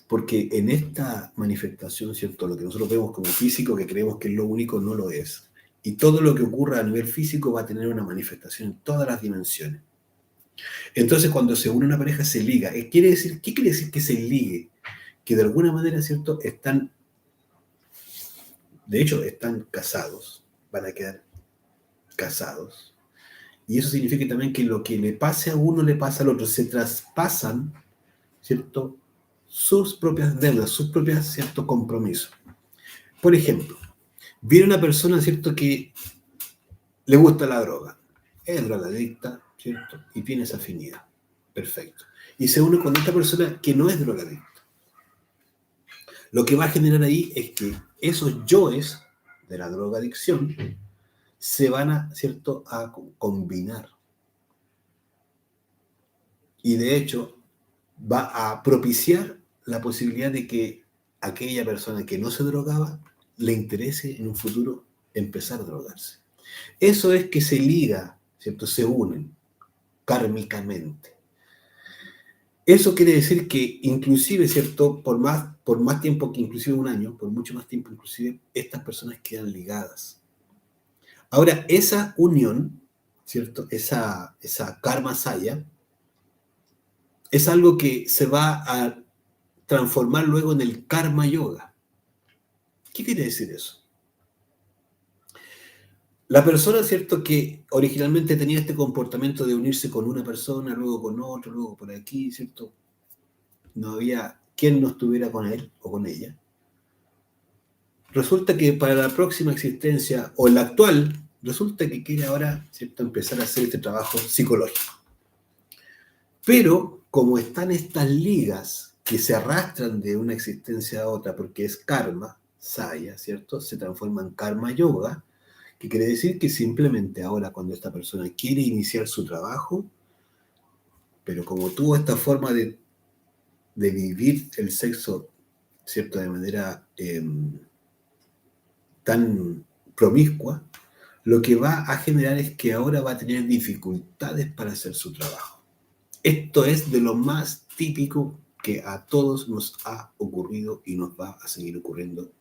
Porque en esta manifestación, ¿cierto?, lo que nosotros vemos como físico, que creemos que es lo único, no lo es. Y todo lo que ocurra a nivel físico va a tener una manifestación en todas las dimensiones. Entonces, cuando se une una pareja, se liga. ¿Qué quiere decir que se ligue? Que de alguna manera, ¿cierto?, de hecho, están casados, van a quedar casados. Y eso significa también que lo que le pase a uno le pasa al otro. Se traspasan, ¿cierto?, sus propias deudas, sus propios, ¿cierto?, compromisos. Por ejemplo, viene una persona, ¿cierto?, que le gusta la droga. Es drogadicta, ¿cierto?, y tiene esa afinidad. Perfecto. Y se une con esta persona que no es drogadicta. Lo que va a generar ahí es que esos yoes de la drogadicción se van a, ¿cierto?, a combinar. Y de hecho va a propiciar la posibilidad de que aquella persona que no se drogaba le interese en un futuro empezar a drogarse. Eso es que se liga, ¿cierto? Se unen kármicamente. Eso quiere decir que inclusive, ¿cierto?, por más tiempo que inclusive un año, por mucho más tiempo inclusive, estas personas quedan ligadas. Ahora, esa unión, ¿cierto?, esa karma saya, es algo que se va a transformar luego en el karma yoga. ¿Qué quiere decir eso? La persona, ¿cierto?, que originalmente tenía este comportamiento de unirse con una persona, luego con otro, luego por aquí, ¿cierto? No había quien no estuviera con él o con ella. Resulta que para la próxima existencia, o la actual, resulta que quiere ahora, ¿cierto?, empezar a hacer este trabajo psicológico. Pero como están estas ligas que se arrastran de una existencia a otra, porque es karma, saya, ¿cierto?, se transforma en karma yoga, que quiere decir que simplemente ahora cuando esta persona quiere iniciar su trabajo, pero como tuvo esta forma de vivir el sexo, ¿cierto?, de manera tan promiscua, lo que va a generar es que ahora va a tener dificultades para hacer su trabajo. Esto es de lo más típico que a todos nos ha ocurrido y nos va a seguir ocurriendo.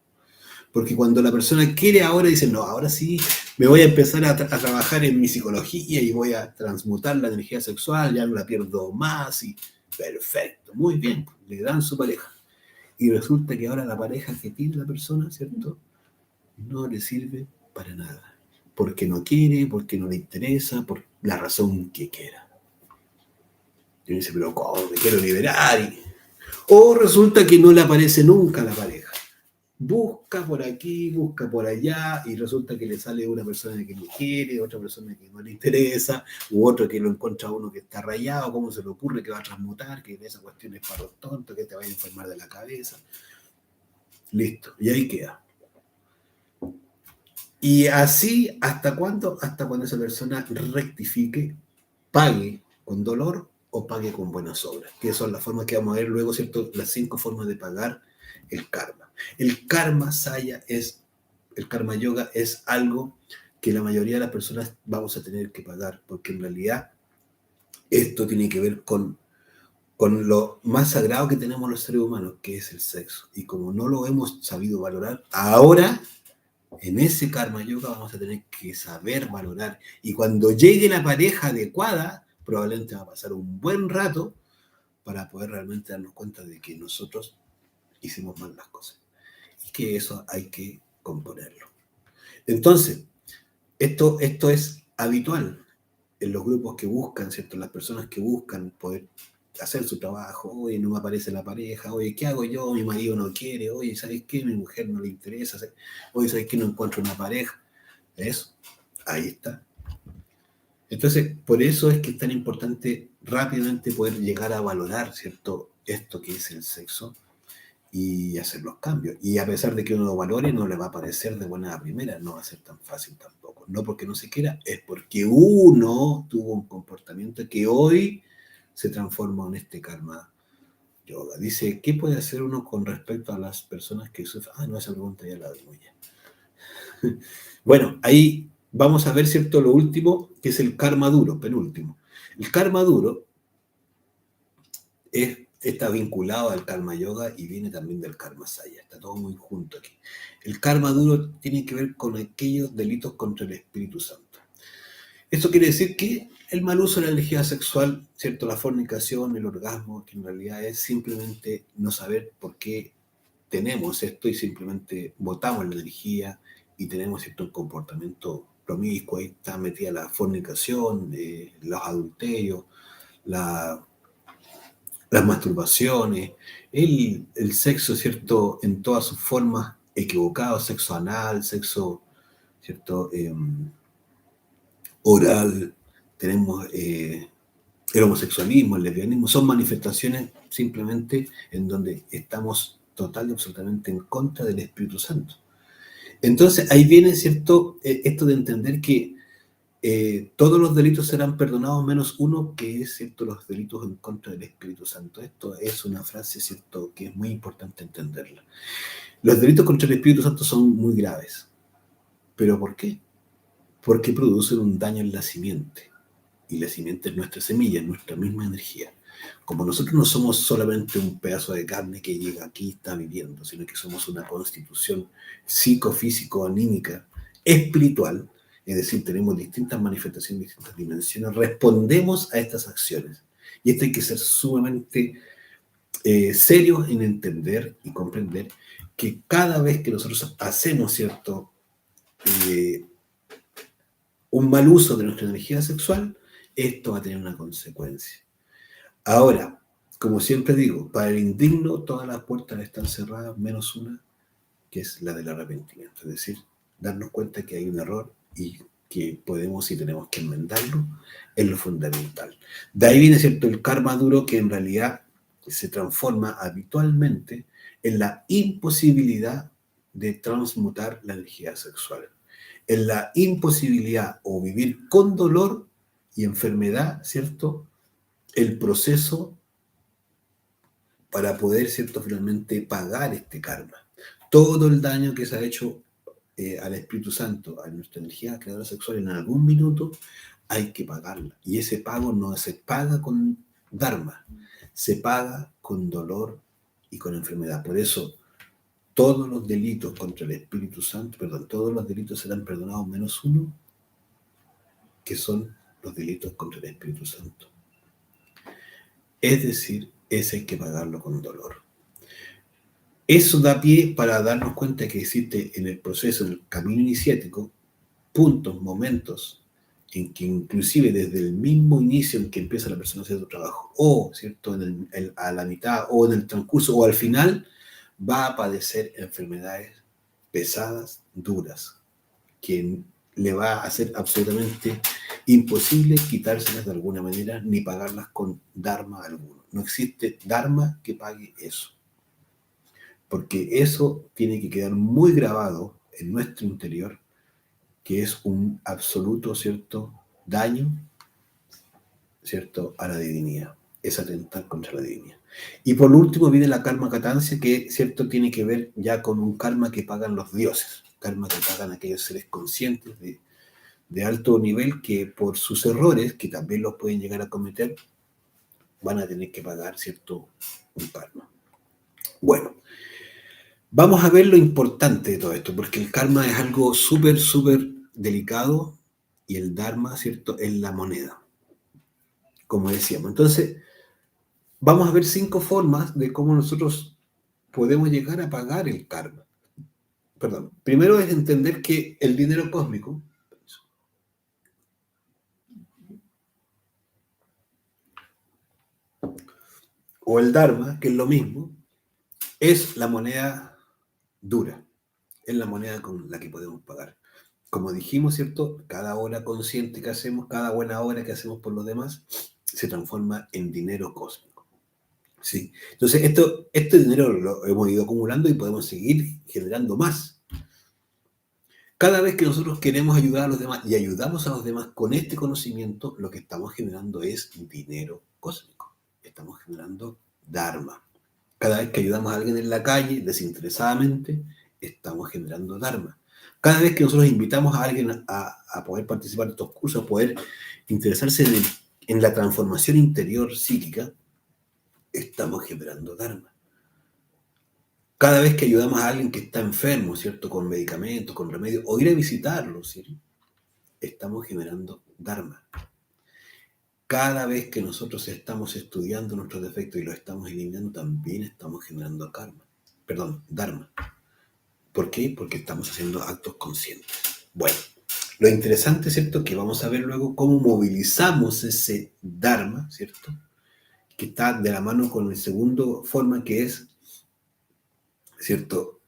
Porque cuando la persona quiere ahora, dice, no, ahora sí, me voy a empezar a trabajar en mi psicología y voy a transmutar la energía sexual, ya no la pierdo más, y perfecto, muy bien, le dan su pareja. Y resulta que ahora la pareja que tiene la persona, ¿cierto?, no le sirve para nada. Porque no quiere, porque no le interesa, por la razón que quiera. Y dice, pero ¿cómo? Me quiero liberar. O resulta que no le aparece nunca la pareja. Busca por aquí, busca por allá, y resulta que le sale una persona que no quiere, otra persona que no le interesa, u otro que lo encuentra uno que está rayado, cómo se le ocurre que va a transmutar, que esa cuestión es para los tontos, que te va a enfermar de la cabeza. Listo, y ahí queda. Y así, ¿hasta cuándo? Hasta cuando esa persona rectifique, pague con dolor o pague con buenas obras, que son las formas que vamos a ver luego, ¿cierto? Las 5 formas de pagar el karma. El karma saya el karma yoga es algo que la mayoría de las personas vamos a tener que pagar, porque en realidad esto tiene que ver con lo más sagrado que tenemos los seres humanos, que es el sexo. Y como no lo hemos sabido valorar, ahora en ese karma yoga vamos a tener que saber valorar. Y cuando llegue la pareja adecuada, probablemente va a pasar un buen rato para poder realmente darnos cuenta de que nosotros hicimos mal las cosas. Y que eso hay que componerlo. Entonces, esto es habitual en los grupos que buscan, ¿cierto? Las personas que buscan poder hacer su trabajo, oye, no me aparece la pareja, oye, ¿qué hago yo? Mi marido no quiere, oye, ¿sabes qué? Mi mujer no le interesa, oye, ¿sabes qué? No encuentro una pareja. Eso, ahí está. Entonces, por eso es que es tan importante rápidamente poder llegar a valorar, ¿cierto? Esto que es el sexo y hacer los cambios. Y a pesar de que uno lo valore, no le va a parecer de buena a primera, no va a ser tan fácil tampoco. No porque no se quiera, es porque uno tuvo un comportamiento que hoy se transforma en este karma yoga. Dice, ¿qué puede hacer uno con respecto a las personas que sufren? Ah, no, esa pregunta ya la dimos ya. Bueno, ahí vamos a ver, ¿cierto? Lo último, que es el karma duro, penúltimo. El karma duro está vinculado al karma yoga y viene también del karma saya. Está todo muy junto aquí. El karma duro tiene que ver con aquellos delitos contra el Espíritu Santo. Esto quiere decir que el mal uso de la energía sexual, ¿cierto? La fornicación, el orgasmo, que en realidad es simplemente no saber por qué tenemos esto y simplemente botamos la energía y tenemos cierto comportamiento promiscuo. Ahí está metida la fornicación, los adulterios, la, las masturbaciones, el sexo, ¿cierto? En todas sus formas equivocadas, sexo anal, sexo, ¿cierto? Oral, tenemos el homosexualismo, el lesbianismo, son manifestaciones simplemente en donde estamos total y absolutamente en contra del Espíritu Santo. Entonces ahí viene, ¿cierto? Esto de entender que todos los delitos serán perdonados menos uno, que es, ¿cierto?, los delitos en contra del Espíritu Santo. Esto es una frase, ¿cierto?, que es muy importante entenderla. Los delitos contra el Espíritu Santo son muy graves. ¿Pero por qué? Porque producen un daño en la simiente. Y la simiente es nuestra semilla, es nuestra misma energía. Como nosotros no somos solamente un pedazo de carne que llega aquí y está viviendo, sino que somos una constitución psicofísico, anímica, espiritual, es decir, tenemos distintas manifestaciones, distintas dimensiones, respondemos a estas acciones. Y esto hay que ser sumamente serios en entender y comprender que cada vez que nosotros hacemos, ¿cierto?, eh, un mal uso de nuestra energía sexual, esto va a tener una consecuencia. Ahora, como siempre digo, para el indigno todas las puertas están cerradas, menos una, que es la del arrepentimiento. Es decir, darnos cuenta que hay un error y que podemos y tenemos que enmendarlo, es lo fundamental. De ahí viene, ¿cierto?, el karma duro, que en realidad se transforma habitualmente en la imposibilidad de transmutar la energía sexual, en la imposibilidad o vivir con dolor y enfermedad, ¿cierto?, el proceso para poder, ¿cierto?, finalmente pagar este karma. Todo el daño que se ha hecho al Espíritu Santo, a nuestra energía creadora sexual en algún minuto, hay que pagarla. Y ese pago no se paga con dharma, se paga con dolor y con enfermedad. Por eso, todos los delitos contra el Espíritu Santo, perdón, todos los delitos serán perdonados menos uno, que son los delitos contra el Espíritu Santo. Es decir, ese hay que pagarlo con dolor. Eso da pie para darnos cuenta que existe en el proceso, en el camino iniciático, puntos, momentos, en que inclusive desde el mismo inicio en que empieza la persona a hacer su trabajo, o ¿cierto?, a la mitad, o en el transcurso, o al final, va a padecer enfermedades pesadas, duras, que le va a ser absolutamente imposible quitárselas de alguna manera, ni pagarlas con dharma alguno. No existe dharma que pague eso, porque eso tiene que quedar muy grabado en nuestro interior, que es un absoluto, ¿cierto?, daño, ¿cierto?, a la divinidad. Es atentar contra la divinidad. Y por último viene la karma katancia, que, ¿cierto?, tiene que ver ya con un karma que pagan los dioses, karma que pagan aquellos seres conscientes de alto nivel que por sus errores, que también los pueden llegar a cometer, van a tener que pagar, ¿cierto?, un karma. Bueno, vamos a ver lo importante de todo esto, porque el karma es algo súper, súper delicado y el dharma, ¿cierto?, es la moneda, como decíamos. Entonces, vamos a ver 5 formas de cómo nosotros podemos llegar a pagar el karma. Perdón, primero es entender que el dinero cósmico o el dharma, que es lo mismo, es la moneda dura, es la moneda con la que podemos pagar. Como dijimos, ¿cierto? Cada hora consciente que hacemos, cada buena obra que hacemos por los demás, se transforma en dinero cósmico. ¿Sí? Entonces, este dinero lo hemos ido acumulando y podemos seguir generando más. Cada vez que nosotros queremos ayudar a los demás y ayudamos a los demás con este conocimiento, lo que estamos generando es dinero cósmico. Estamos generando dharma. Cada vez que ayudamos a alguien en la calle, desinteresadamente, estamos generando dharma. Cada vez que nosotros invitamos a alguien a poder participar de estos cursos, a poder interesarse en la transformación interior psíquica, estamos generando dharma. Cada vez que ayudamos a alguien que está enfermo, ¿cierto? Con medicamentos, con remedios, o ir a visitarlo, ¿cierto? Estamos generando dharma. Cada vez que nosotros estamos estudiando nuestros defectos y los estamos eliminando, también estamos generando dharma. ¿Por qué? Porque estamos haciendo actos conscientes. Bueno, lo interesante, ¿cierto? Que vamos a ver luego cómo movilizamos ese dharma, ¿cierto? Que está de la mano con la segunda forma, que es, ¿cierto?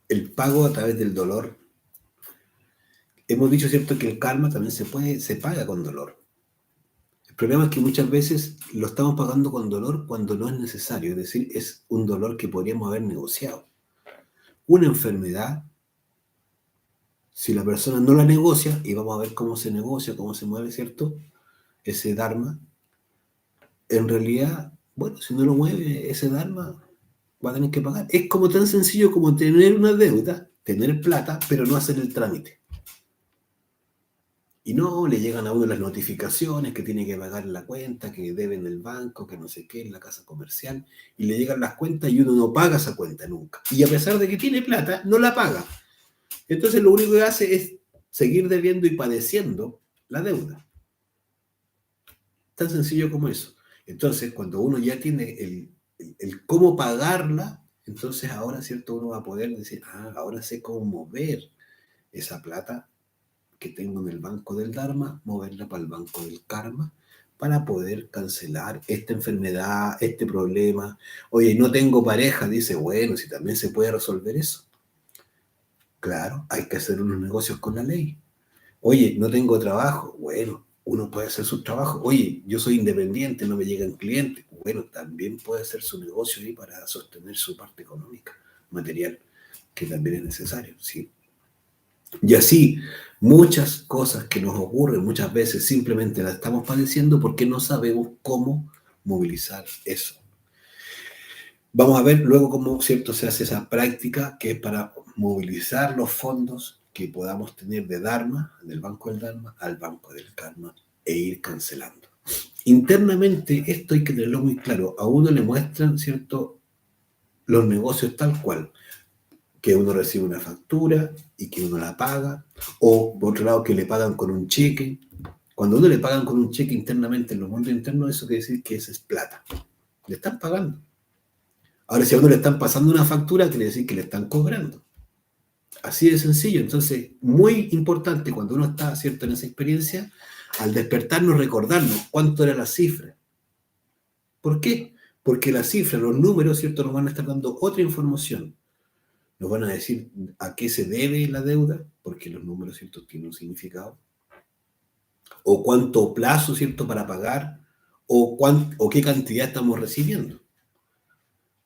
El pago a través del dolor. Hemos dicho, ¿cierto?, que el karma también se paga con dolor. El problema es que muchas veces lo estamos pagando con dolor cuando no es necesario, es decir, es un dolor que podríamos haber negociado. Una enfermedad, si la persona no la negocia, y vamos a ver cómo se negocia, cómo se mueve, ¿cierto?, ese dharma, en realidad, bueno, si no lo mueve ese dharma, va a tener que pagar. Es como tan sencillo como tener una deuda, tener plata, pero no hacer el trámite. Y no, le llegan a uno las notificaciones que tiene que pagar la cuenta, que debe en el banco, que no sé qué, en la casa comercial, y le llegan las cuentas y uno no paga esa cuenta nunca. Y a pesar de que tiene plata, no la paga. Entonces lo único que hace es seguir debiendo y padeciendo la deuda. Tan sencillo como eso. Entonces, cuando uno ya tiene el cómo pagarla, entonces ahora, ¿cierto?, uno va a poder decir, ahora sé cómo mover esa plata que tengo en el banco del Dharma, moverla para el banco del Karma, para poder cancelar esta enfermedad, este problema. Oye, no tengo pareja, dice, bueno, si también se puede resolver eso. Claro, hay que hacer unos negocios con la ley. Oye, no tengo trabajo, bueno, uno puede hacer su trabajo. Oye, yo soy independiente, no me llegan clientes. Bueno, también puede hacer su negocio ahí para sostener su parte económica, material, que también es necesario, ¿sí? Y así, muchas cosas que nos ocurren muchas veces simplemente las estamos padeciendo porque no sabemos cómo movilizar eso. Vamos a ver luego cómo, ¿cierto?, se hace esa práctica que es para movilizar los fondos que podamos tener de Dharma, del banco del Dharma, al banco del Karma e ir cancelando. Internamente esto hay que tenerlo muy claro. A uno le muestran, ¿cierto?, los negocios tal cual, que uno recibe una factura y que uno la paga, o por otro lado que le pagan con un cheque. Cuando a uno le pagan con un cheque internamente en los mundos internos, eso quiere decir que esa es plata. Le están pagando. Ahora, si a uno le están pasando una factura, quiere decir que le están cobrando. Así de sencillo. Entonces, muy importante cuando uno está, ¿cierto?, en esa experiencia, al despertarnos, recordarnos cuánto era la cifra. ¿Por qué? Porque la cifra, los números, ¿cierto?, nos van a estar dando otra información. Nos van a decir a qué se debe la deuda, porque los números, ¿cierto?, tienen un significado. O cuánto plazo, ¿cierto?, para pagar, o qué cantidad estamos recibiendo.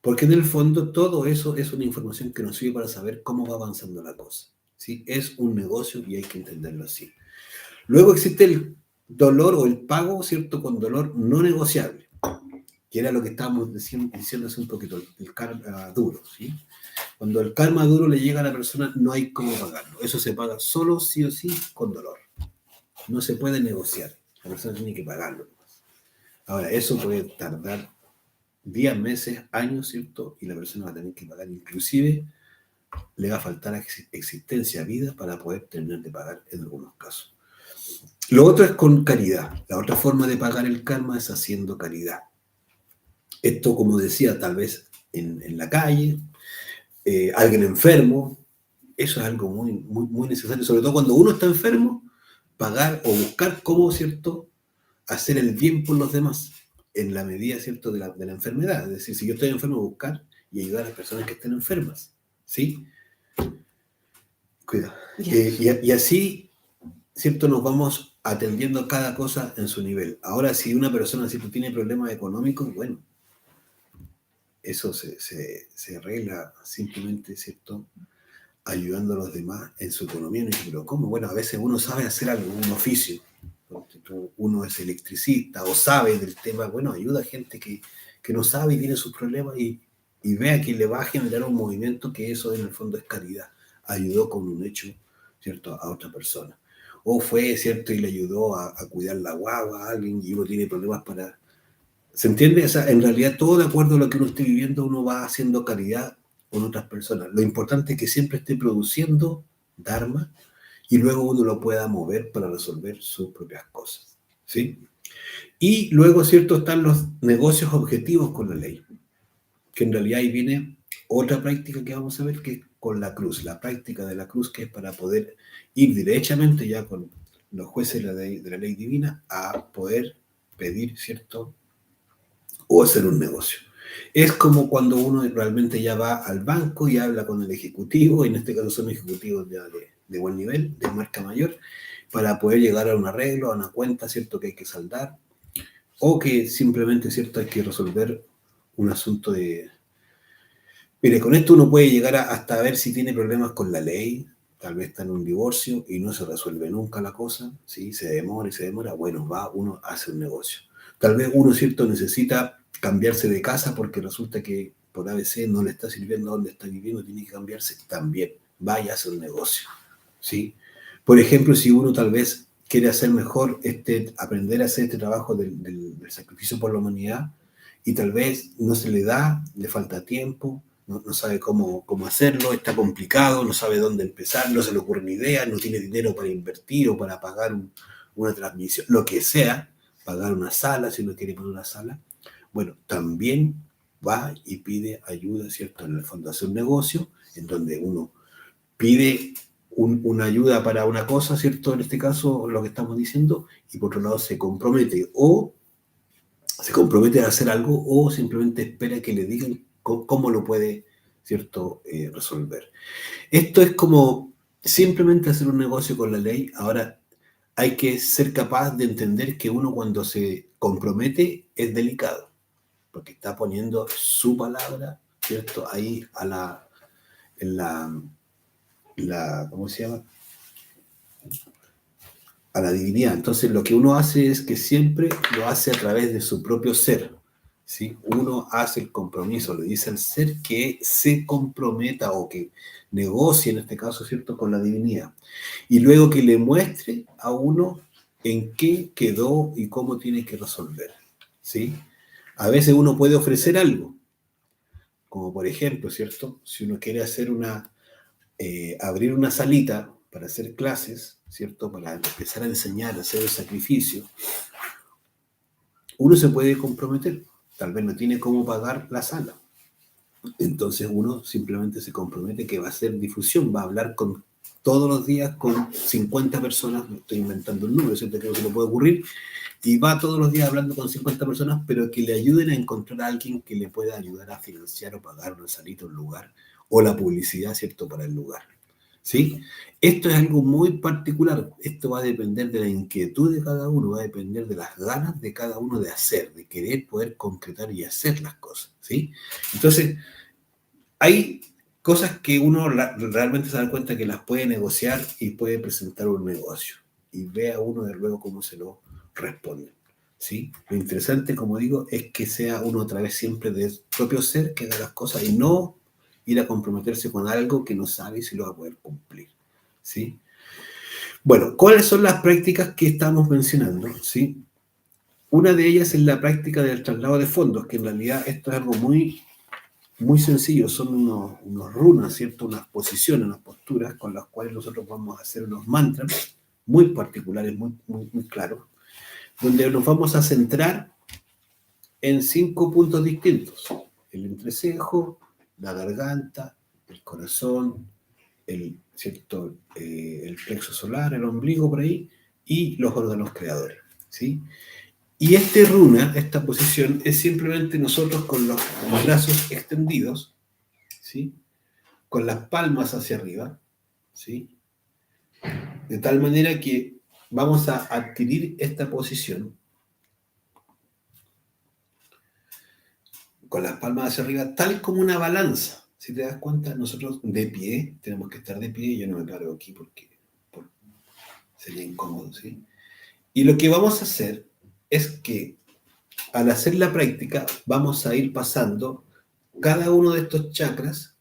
Porque en el fondo todo eso es una información que nos sirve para saber cómo va avanzando la cosa, ¿sí? Es un negocio y hay que entenderlo así. Luego existe el dolor o el pago, ¿cierto?, con dolor no negociable, que era lo que estábamos diciendo hace un poquito, el karma duro, ¿sí? Cuando el karma duro le llega a la persona, no hay cómo pagarlo. Eso se paga solo, sí o sí, con dolor. No se puede negociar. La persona tiene que pagarlo. Ahora, eso puede tardar días, meses, años, ¿cierto? Y la persona va a tener que pagar. Inclusive, le va a faltar existencia, vida, para poder terminar de pagar en algunos casos. Lo otro es con caridad. La otra forma de pagar el karma es haciendo caridad. Esto, como decía, tal vez en la calle, alguien enfermo, eso es algo muy, muy, muy necesario, sobre todo cuando uno está enfermo, pagar o buscar cómo, ¿cierto?, hacer el bien por los demás. en la medida, ¿cierto?, de la enfermedad. Es decir, si yo estoy enfermo, buscar y ayudar a las personas que estén enfermas, ¿sí? Cuidado. Y así, ¿cierto?, nos vamos atendiendo cada cosa en su nivel. Ahora, si una persona, ¿cierto?, tiene problemas económicos, bueno, eso se arregla simplemente, ¿cierto?, ayudando a los demás en su economía. No, pero ¿cómo? Bueno, a veces uno sabe hacer algo, un oficio. Uno es electricista o sabe del tema, bueno, ayuda a gente que no sabe y tiene sus problemas y vea que le va a generar un movimiento que eso en el fondo es caridad. Ayudó con un hecho, ¿cierto?, a otra persona. O fue, ¿cierto?, y le ayudó a cuidar la guagua a alguien y uno tiene problemas para... ¿Se entiende? O sea, en realidad todo de acuerdo a lo que uno esté viviendo, uno va haciendo caridad con otras personas. Lo importante es que siempre esté produciendo Dharma y luego uno lo pueda mover para resolver sus propias cosas, ¿sí? Y luego, ¿cierto?, están los negocios objetivos con la ley, que en realidad ahí viene otra práctica que vamos a ver, que es con la cruz, la práctica de la cruz, que es para poder ir derechamente ya con los jueces de la ley divina a poder pedir, ¿cierto?, o hacer un negocio. Es como cuando uno realmente ya va al banco y habla con el ejecutivo, en este caso son ejecutivos ya de buen nivel, de marca mayor, para poder llegar a un arreglo, a una cuenta, ¿cierto?, que hay que saldar, o que simplemente, ¿cierto?, hay que resolver un asunto de... Mire, con esto uno puede llegar hasta ver si tiene problemas con la ley, tal vez está en un divorcio y no se resuelve nunca la cosa, ¿sí? Se demora y se demora, bueno, va, uno hace un negocio. Tal vez uno, ¿cierto?, necesita cambiarse de casa porque resulta que por ABC no le está sirviendo donde está viviendo, tiene que cambiarse, también vaya a hacer un negocio, ¿sí? Por ejemplo, si uno tal vez quiere hacer mejor, aprender a hacer este trabajo del sacrificio por la humanidad y tal vez no se le da, le falta tiempo, no sabe cómo hacerlo, está complicado, no sabe dónde empezar, no se le ocurren ideas, no tiene dinero para invertir o para pagar una transmisión, lo que sea, pagar una sala, si uno quiere poner una sala, bueno, también va y pide ayuda, ¿cierto? En el fondo hace un negocio en donde uno pide una ayuda para una cosa, ¿cierto? En este caso, lo que estamos diciendo, y por otro lado se compromete a hacer algo o simplemente espera que le digan cómo lo puede, ¿cierto?, resolver. Esto es como simplemente hacer un negocio con la ley. Ahora, hay que ser capaz de entender que uno cuando se compromete es delicado, porque está poniendo su palabra, ¿cierto?, ahí en ¿cómo se llama?, a la divinidad. Entonces, lo que uno hace es que siempre lo hace a través de su propio ser, ¿sí? Uno hace el compromiso, le dice al ser que se comprometa o que negocie, en este caso, ¿cierto?, con la divinidad. Y luego que le muestre a uno en qué quedó y cómo tiene que resolver, ¿sí? A veces uno puede ofrecer algo, como por ejemplo, ¿cierto?, si uno quiere hacer abrir una salita para hacer clases, ¿cierto?, para empezar a enseñar, a hacer el sacrificio, uno se puede comprometer, tal vez no tiene cómo pagar la sala, entonces uno simplemente se compromete que va a hacer difusión, va a hablar todos los días con 50 personas, me estoy inventando un número, ¿cierto?, que no se le puede ocurrir, y va todos los días hablando con 50 personas, pero que le ayuden a encontrar a alguien que le pueda ayudar a financiar o pagar una salita, un lugar, o la publicidad, ¿cierto?, para el lugar, ¿sí? Esto es algo muy particular, esto va a depender de la inquietud de cada uno, va a depender de las ganas de cada uno de hacer, de querer poder concretar y hacer las cosas, ¿sí? Entonces, hay cosas que uno realmente se da cuenta que las puede negociar y puede presentar un negocio, y ve a uno de luego cómo se lo responde, ¿sí? Lo interesante, como digo, es que sea uno a través siempre del propio ser que haga las cosas y no ir a comprometerse con algo que no sabe si lo va a poder cumplir, ¿sí? Bueno, ¿cuáles son las prácticas que estamos mencionando? ¿Sí? Una de ellas es la práctica del traslado de fondos, que en realidad esto es algo muy, muy sencillo, son unos runas, ¿cierto? Unas posiciones, unas posturas con las cuales nosotros vamos a hacer unos mantras muy particulares, muy, muy, muy claros, donde nos vamos a centrar en 5 puntos distintos: el entrecejo, la garganta, el corazón, ¿cierto? El plexo solar, el ombligo por ahí, y los órganos creadores, ¿sí? Y este runa, esta posición, es simplemente nosotros con los brazos extendidos, ¿sí? Con las palmas hacia arriba, ¿sí? De tal manera que vamos a adquirir esta posición con las palmas hacia arriba, tal como una balanza. Si te das cuenta, nosotros de pie, tenemos que estar de pie, yo no me paro aquí porque sería incómodo, ¿sí? Y lo que vamos a hacer es que al hacer la práctica vamos a ir pasando cada uno de estos chakras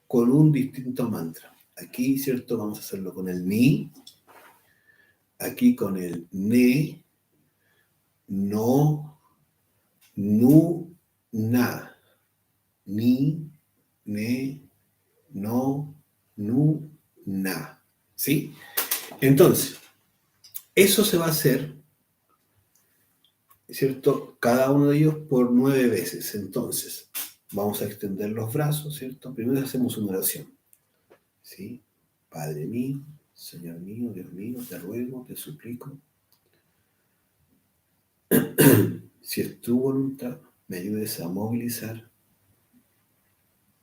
con un distinto mantra. Aquí, ¿cierto? Vamos a hacerlo con el ni, aquí con el ne, no, nu, na, ni, ne, no, nu, na. ¿Sí? Entonces, eso se va a hacer, ¿cierto? Cada uno de ellos por 9 veces. Entonces, vamos a extender los brazos, ¿cierto? Primero hacemos una oración, ¿sí? Padre mío, Señor mío, Dios mío, te ruego, te suplico, si es tu voluntad, me ayudes a movilizar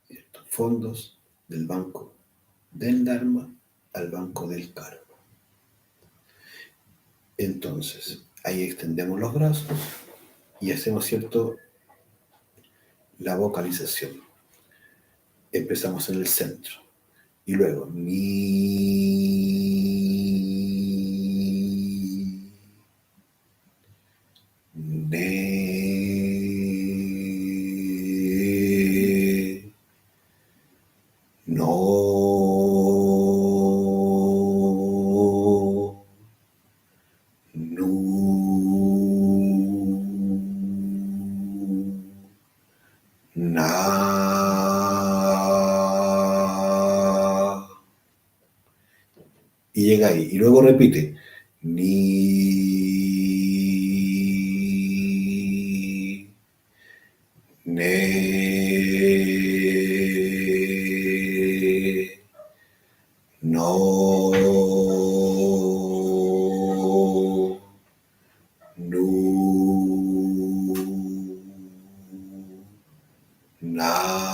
estos fondos del banco del Dharma al banco del Karma. Entonces, ahí extendemos los brazos y hacemos, ¿cierto?, la vocalización. Empezamos en el centro y luego ni, ne, no, nu, na. Y llega ahí. Y luego repite. Ni, ne, no, nu, na.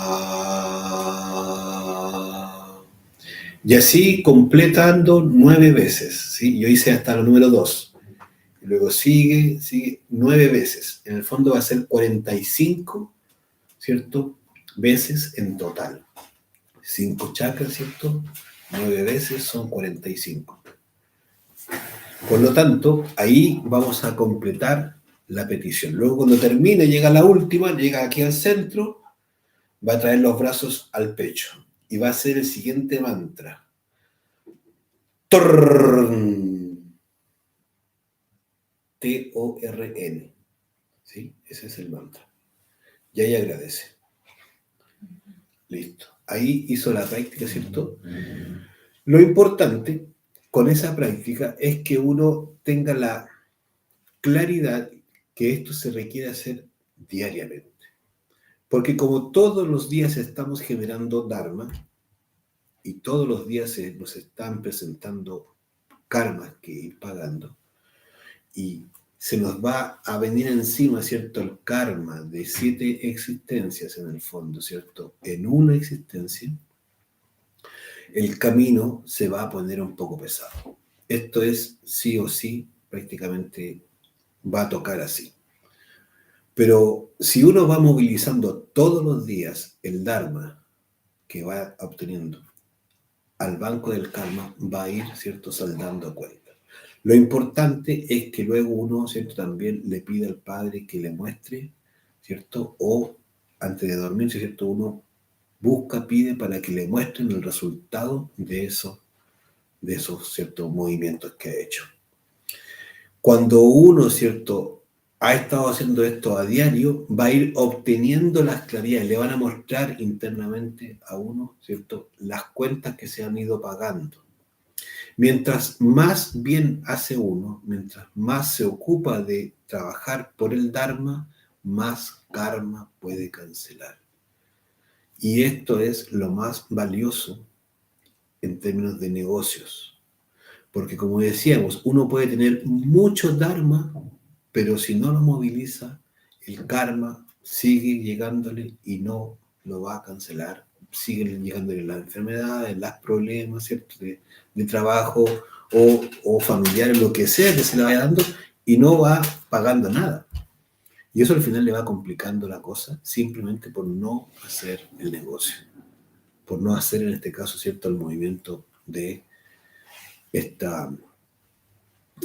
Y así completando 9 veces, ¿sí? Yo hice hasta la número 2. Y luego sigue 9 veces. En el fondo va a ser 45, ¿cierto?, veces en total. 5 chakras, ¿cierto? 9 veces son 45. Por lo tanto, ahí vamos a completar la petición. Luego cuando termine, llega la última, llega aquí al centro, va a traer los brazos al pecho y va a hacer el siguiente mantra. Torn. T-O-R-N. ¿Sí? Ese es el mantra. Y ahí agradece. Listo. Ahí hizo la práctica, ¿cierto? Lo importante con esa práctica es que uno tenga la claridad que esto se requiere hacer diariamente. Porque como todos los días estamos generando Dharma y todos los días nos están presentando karmas que ir pagando y se nos va a venir encima, ¿cierto?, el karma de 7 existencias en el fondo, ¿cierto?, en una existencia, el camino se va a poner un poco pesado. Esto es sí o sí, prácticamente va a tocar así. Pero si uno va movilizando todos los días el Dharma que va obteniendo al banco del karma, va a ir, ¿cierto?, saldando cuentas. Lo importante es que luego uno, ¿cierto?, también le pide al Padre que le muestre, ¿cierto?, o antes de dormir, ¿cierto?, uno busca, pide para que le muestren el resultado de esos ciertos movimientos que ha hecho. Cuando uno, ¿cierto?, ha estado haciendo esto a diario, va a ir obteniendo las claridades, le van a mostrar internamente a uno, ¿cierto?, las cuentas que se han ido pagando. Mientras más bien hace uno, mientras más se ocupa de trabajar por el Dharma, más karma puede cancelar. Y esto es lo más valioso en términos de negocios. Porque como decíamos, uno puede tener mucho Dharma pero si no lo moviliza, el karma sigue llegándole y no lo va a cancelar. Siguen llegándole las enfermedades, los problemas, ¿cierto? De trabajo o familiares, lo que sea que se le vaya dando, y no va pagando nada. Y eso al final le va complicando la cosa simplemente por no hacer el negocio, por no hacer en este caso, ¿cierto?, el movimiento de esta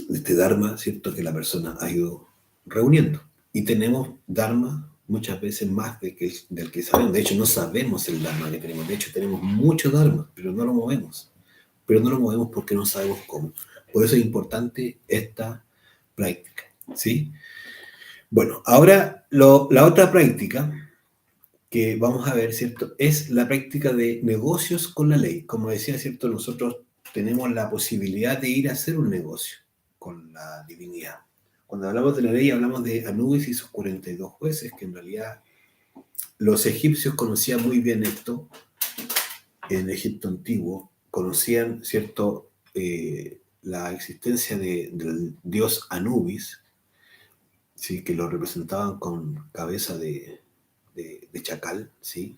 este Dharma, ¿cierto?, que la persona ha ido reuniendo. Y tenemos Dharma muchas veces más del que sabemos. De hecho, no sabemos el Dharma que tenemos. De hecho, tenemos mucho Dharma, pero no lo movemos. Pero no lo movemos porque no sabemos cómo. Por eso es importante esta práctica, ¿sí? Bueno, ahora la otra práctica que vamos a ver, ¿cierto?, es la práctica de negocios con la ley. Como decía, ¿cierto?, nosotros tenemos la posibilidad de ir a hacer un negocio con la divinidad. Cuando hablamos de la ley, hablamos de Anubis y sus 42 jueces, que en realidad los egipcios conocían muy bien esto, en Egipto antiguo, conocían, ¿cierto?, la existencia del dios Anubis, ¿sí?, que lo representaban con cabeza de chacal, ¿sí?,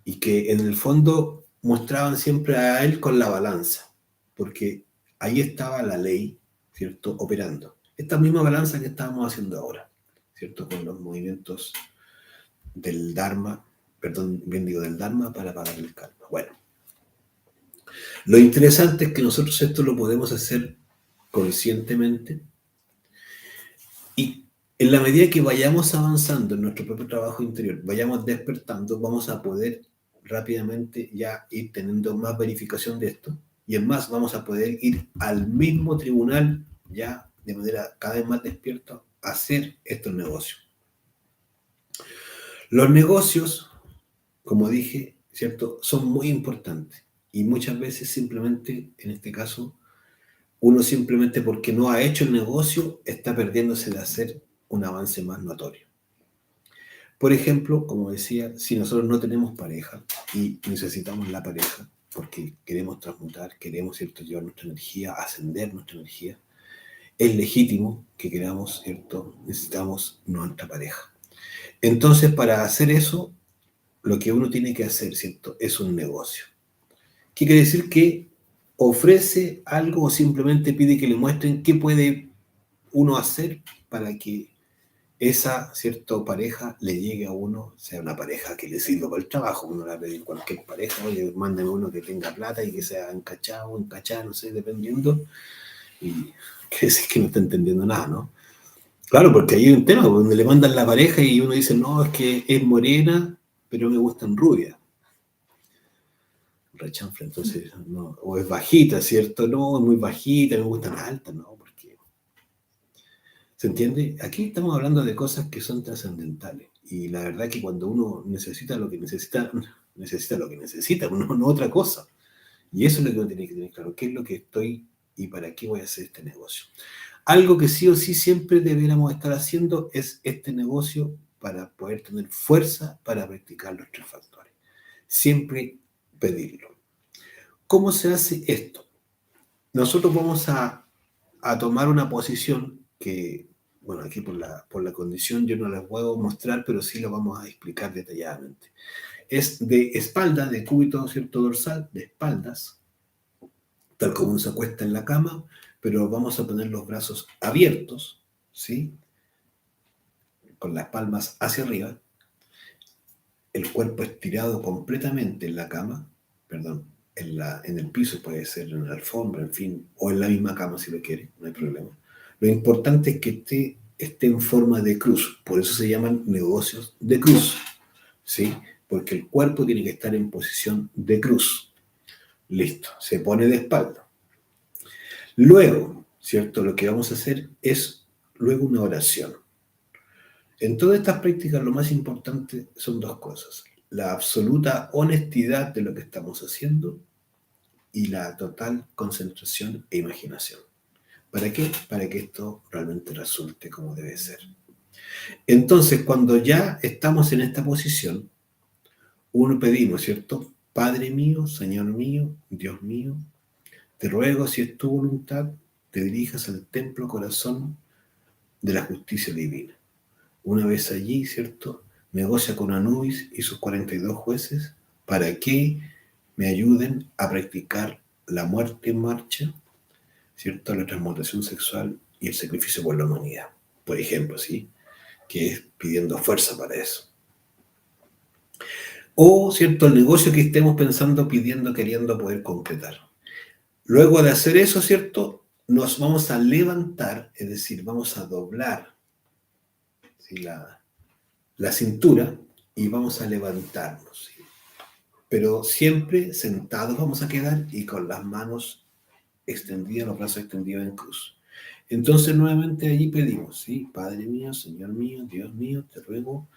y que en el fondo mostraban siempre a él con la balanza, porque ahí estaba la ley, ¿cierto?, operando. Esta misma balanza que estábamos haciendo ahora, ¿cierto?, con los movimientos del Dharma, perdón, bien digo, del Dharma para pagar el karma. Bueno, lo interesante es que nosotros esto lo podemos hacer conscientemente y en la medida que vayamos avanzando en nuestro propio trabajo interior, vayamos despertando, vamos a poder rápidamente ya ir teniendo más verificación de esto y en más vamos a poder ir al mismo tribunal ya de manera cada vez más despierta a hacer estos negocios. Los negocios, como dije, ¿cierto?, son muy importantes y muchas veces simplemente, en este caso, uno simplemente porque no ha hecho el negocio está perdiéndose de hacer un avance más notorio. Por ejemplo, como decía, si nosotros no tenemos pareja y necesitamos la pareja porque queremos transmutar, queremos, ¿cierto?, llevar nuestra energía, ascender nuestra energía, es legítimo que queramos, ¿cierto?, necesitamos nuestra pareja. Entonces, para hacer eso, lo que uno tiene que hacer, ¿cierto?, es un negocio. ¿Qué quiere decir? Que ofrece algo o simplemente pide que le muestren qué puede uno hacer para que esa, ¿cierto?, pareja le llegue a uno, sea una pareja que le sirva para el trabajo. Uno le va a pedir cualquier pareja, oye, mándame uno que tenga plata y que sea encachado, encachada, no sé, dependiendo. Y quiere decir que no está entendiendo nada, ¿no? Claro, porque hay un tema donde le mandan la pareja y uno dice, no, es que es morena, pero me gustan rubias. Rechanfle, entonces, no, o es bajita, ¿cierto? No, es muy bajita, me gustan altas, ¿no? Porque, ¿se entiende? Aquí estamos hablando de cosas que son trascendentales. Y la verdad que cuando uno necesita lo que necesita, necesita lo que necesita, no otra cosa. Y eso es lo que uno tiene que tener claro, qué es lo que estoy y para qué voy a hacer este negocio. Algo que sí o sí siempre deberíamos estar haciendo es este negocio para poder tener fuerza para practicar los 3 factores. Siempre pedirlo. ¿Cómo se hace esto? Nosotros vamos a tomar una posición que, bueno, aquí por la condición yo no la puedo mostrar, pero sí lo vamos a explicar detalladamente. Es de espalda, de cúbito, ¿cierto?, dorsal, de espaldas, tal como uno se acuesta en la cama, pero vamos a poner los brazos abiertos, ¿sí?, con las palmas hacia arriba, el cuerpo estirado completamente en la cama, perdón, en el piso, puede ser en la alfombra, en fin, o en la misma cama si lo quiere, no hay problema. Lo importante es que esté en forma de cruz, por eso se llaman negocios de cruz, ¿sí? Porque el cuerpo tiene que estar en posición de cruz. Listo, se pone de espalda. Luego, ¿cierto? Lo que vamos a hacer es luego una oración. En todas estas prácticas lo más importante son 2 cosas: la absoluta honestidad de lo que estamos haciendo y la total concentración e imaginación. ¿Para qué? Para que esto realmente resulte como debe ser. Entonces, cuando ya estamos en esta posición, uno pedimos, ¿cierto? Padre mío, Señor mío, Dios mío, te ruego, si es tu voluntad, te dirijas al templo corazón de la justicia divina. Una vez allí, ¿cierto? Negocia con Anubis y sus 42 jueces para que me ayuden a practicar la muerte en marcha, ¿cierto? La transmutación sexual y el sacrificio por la humanidad, por ejemplo, ¿sí? Que es pidiendo fuerza para eso. O, ¿cierto? El negocio que estemos pensando, pidiendo, queriendo poder concretar. Luego de hacer eso, ¿cierto? Nos vamos a levantar, es decir, vamos a doblar, ¿sí? la cintura y vamos a levantarnos, ¿sí? Pero siempre sentados vamos a quedar y con las manos extendidas, los brazos extendidos en cruz. Entonces nuevamente allí pedimos, ¿sí? Padre mío, Señor mío, Dios mío, te ruego,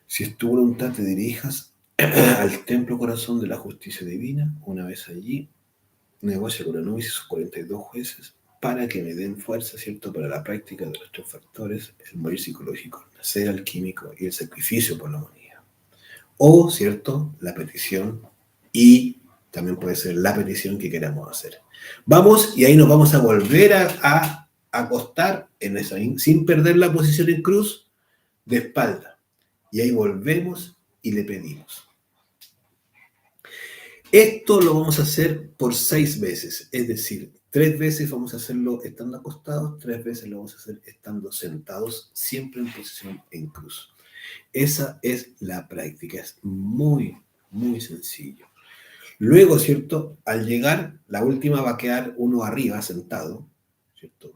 si es tu voluntad, te dirijas al templo corazón de la justicia divina. Una vez allí, negocia con Anubis y sus 42 jueces para que me den fuerza, ¿cierto?, para la práctica de los 3 factores, el morir psicológico, el nacer alquímico y el sacrificio por la humanidad. O, ¿cierto?, la petición, y también puede ser la petición que queramos hacer. Vamos, y ahí nos vamos a volver a acostar en esa, sin perder la posición en cruz, de espalda. Y ahí volvemos y le pedimos. Esto lo vamos a hacer por 6 veces, es decir, 3 veces vamos a hacerlo estando acostados, 3 veces lo vamos a hacer estando sentados, siempre en posición en cruz. Esa es la práctica, es muy, muy sencillo. Luego, ¿cierto? Al llegar, la última va a quedar uno arriba, sentado, ¿cierto?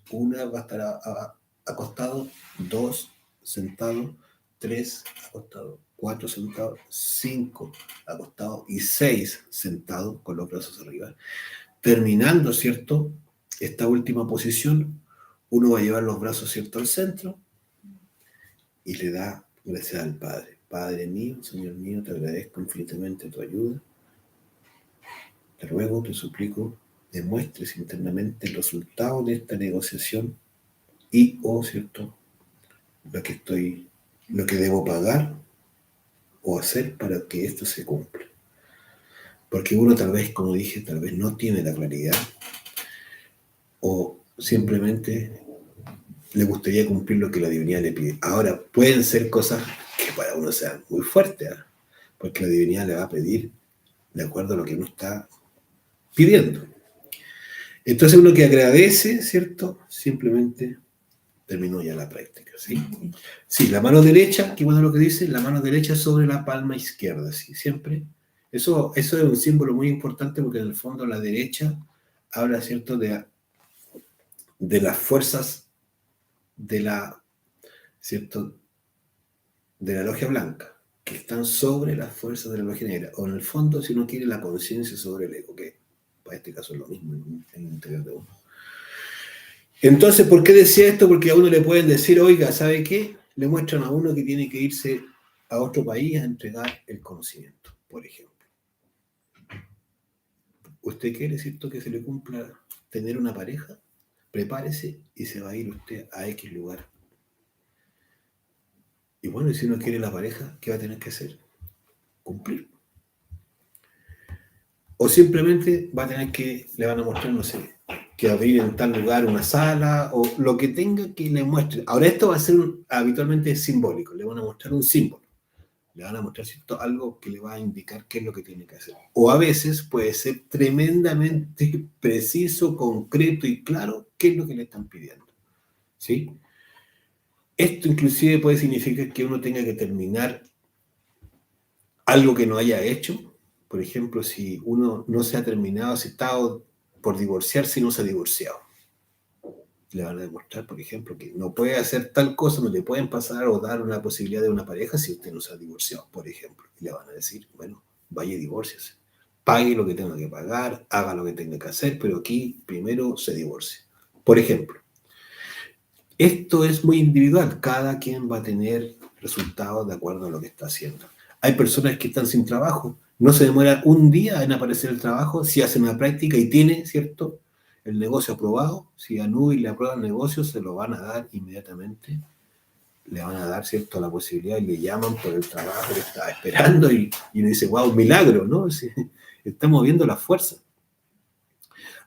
Una va a estar acostado, 2 sentado, 3 acostado, 4 sentado, 5 acostado y 6 sentado con los brazos arriba. Terminando, ¿cierto? Esta última posición, uno va a llevar los brazos, ¿cierto?, al centro y le da gracias al Padre. Padre mío, Señor mío, te agradezco infinitamente tu ayuda. Te ruego, te suplico, demuestres internamente el resultado de esta negociación y, ¿cierto?, lo que debo pagar o hacer para que esto se cumpla. Porque uno tal vez, como dije, tal vez no tiene la claridad o simplemente le gustaría cumplir lo que la divinidad le pide. Ahora, pueden ser cosas que para uno sean muy fuertes, ¿eh? Porque la divinidad le va a pedir de acuerdo a lo que uno está pidiendo. Entonces uno que agradece, ¿cierto? Simplemente terminó ya la práctica, ¿sí? Sí, la mano derecha, que bueno lo que dice, la mano derecha sobre la palma izquierda, ¿sí? Siempre. Eso es un símbolo muy importante porque en el fondo la derecha habla, ¿cierto?, de las fuerzas ¿cierto?, de la logia blanca, que están sobre las fuerzas de la logia negra, o en el fondo, si uno quiere, la conciencia sobre el ego, que para este caso es lo mismo en el interior de uno. Entonces, ¿por qué decía esto? Porque a uno le pueden decir, oiga, ¿sabe qué? Le muestran a uno que tiene que irse a otro país a entregar el conocimiento, por ejemplo. ¿Usted quiere, cierto, que se le cumpla tener una pareja? Prepárese y se va a ir usted a X lugar. Y bueno, y si uno quiere la pareja, ¿qué va a tener que hacer? Cumplir. O simplemente va a tener que, le van a mostrar, no sé, que abrir en tal lugar una sala, o lo que tenga que le muestre. Ahora esto va a ser habitualmente simbólico, le van a mostrar un símbolo, le van a mostrar, ¿cierto?, algo que le va a indicar qué es lo que tiene que hacer. O a veces puede ser tremendamente preciso, concreto y claro qué es lo que le están pidiendo, ¿sí? Esto inclusive puede significar que uno tenga que terminar algo que no haya hecho. Por ejemplo, si uno no se ha terminado, si está por divorciarse y no se ha divorciado, le van a demostrar, por ejemplo, que no puede hacer tal cosa, no le pueden pasar o dar una posibilidad de una pareja si usted no se ha divorciado, por ejemplo. Y le van a decir, bueno, vaya y divórciese, pague lo que tenga que pagar, haga lo que tenga que hacer, pero aquí primero se divorcie, por ejemplo. Esto es muy individual, cada quien va a tener resultados de acuerdo a lo que está haciendo. Hay personas que están sin trabajo, no se demora un día en aparecer el trabajo, si hacen una práctica y tiene, ¿cierto?, el negocio aprobado, si a Anubis le aprueba el negocio, se lo van a dar inmediatamente, le van a dar, ¿cierto?, la posibilidad y le llaman por el trabajo que estaba esperando y uno dice, wow, milagro, ¿no? Estamos viendo la fuerza.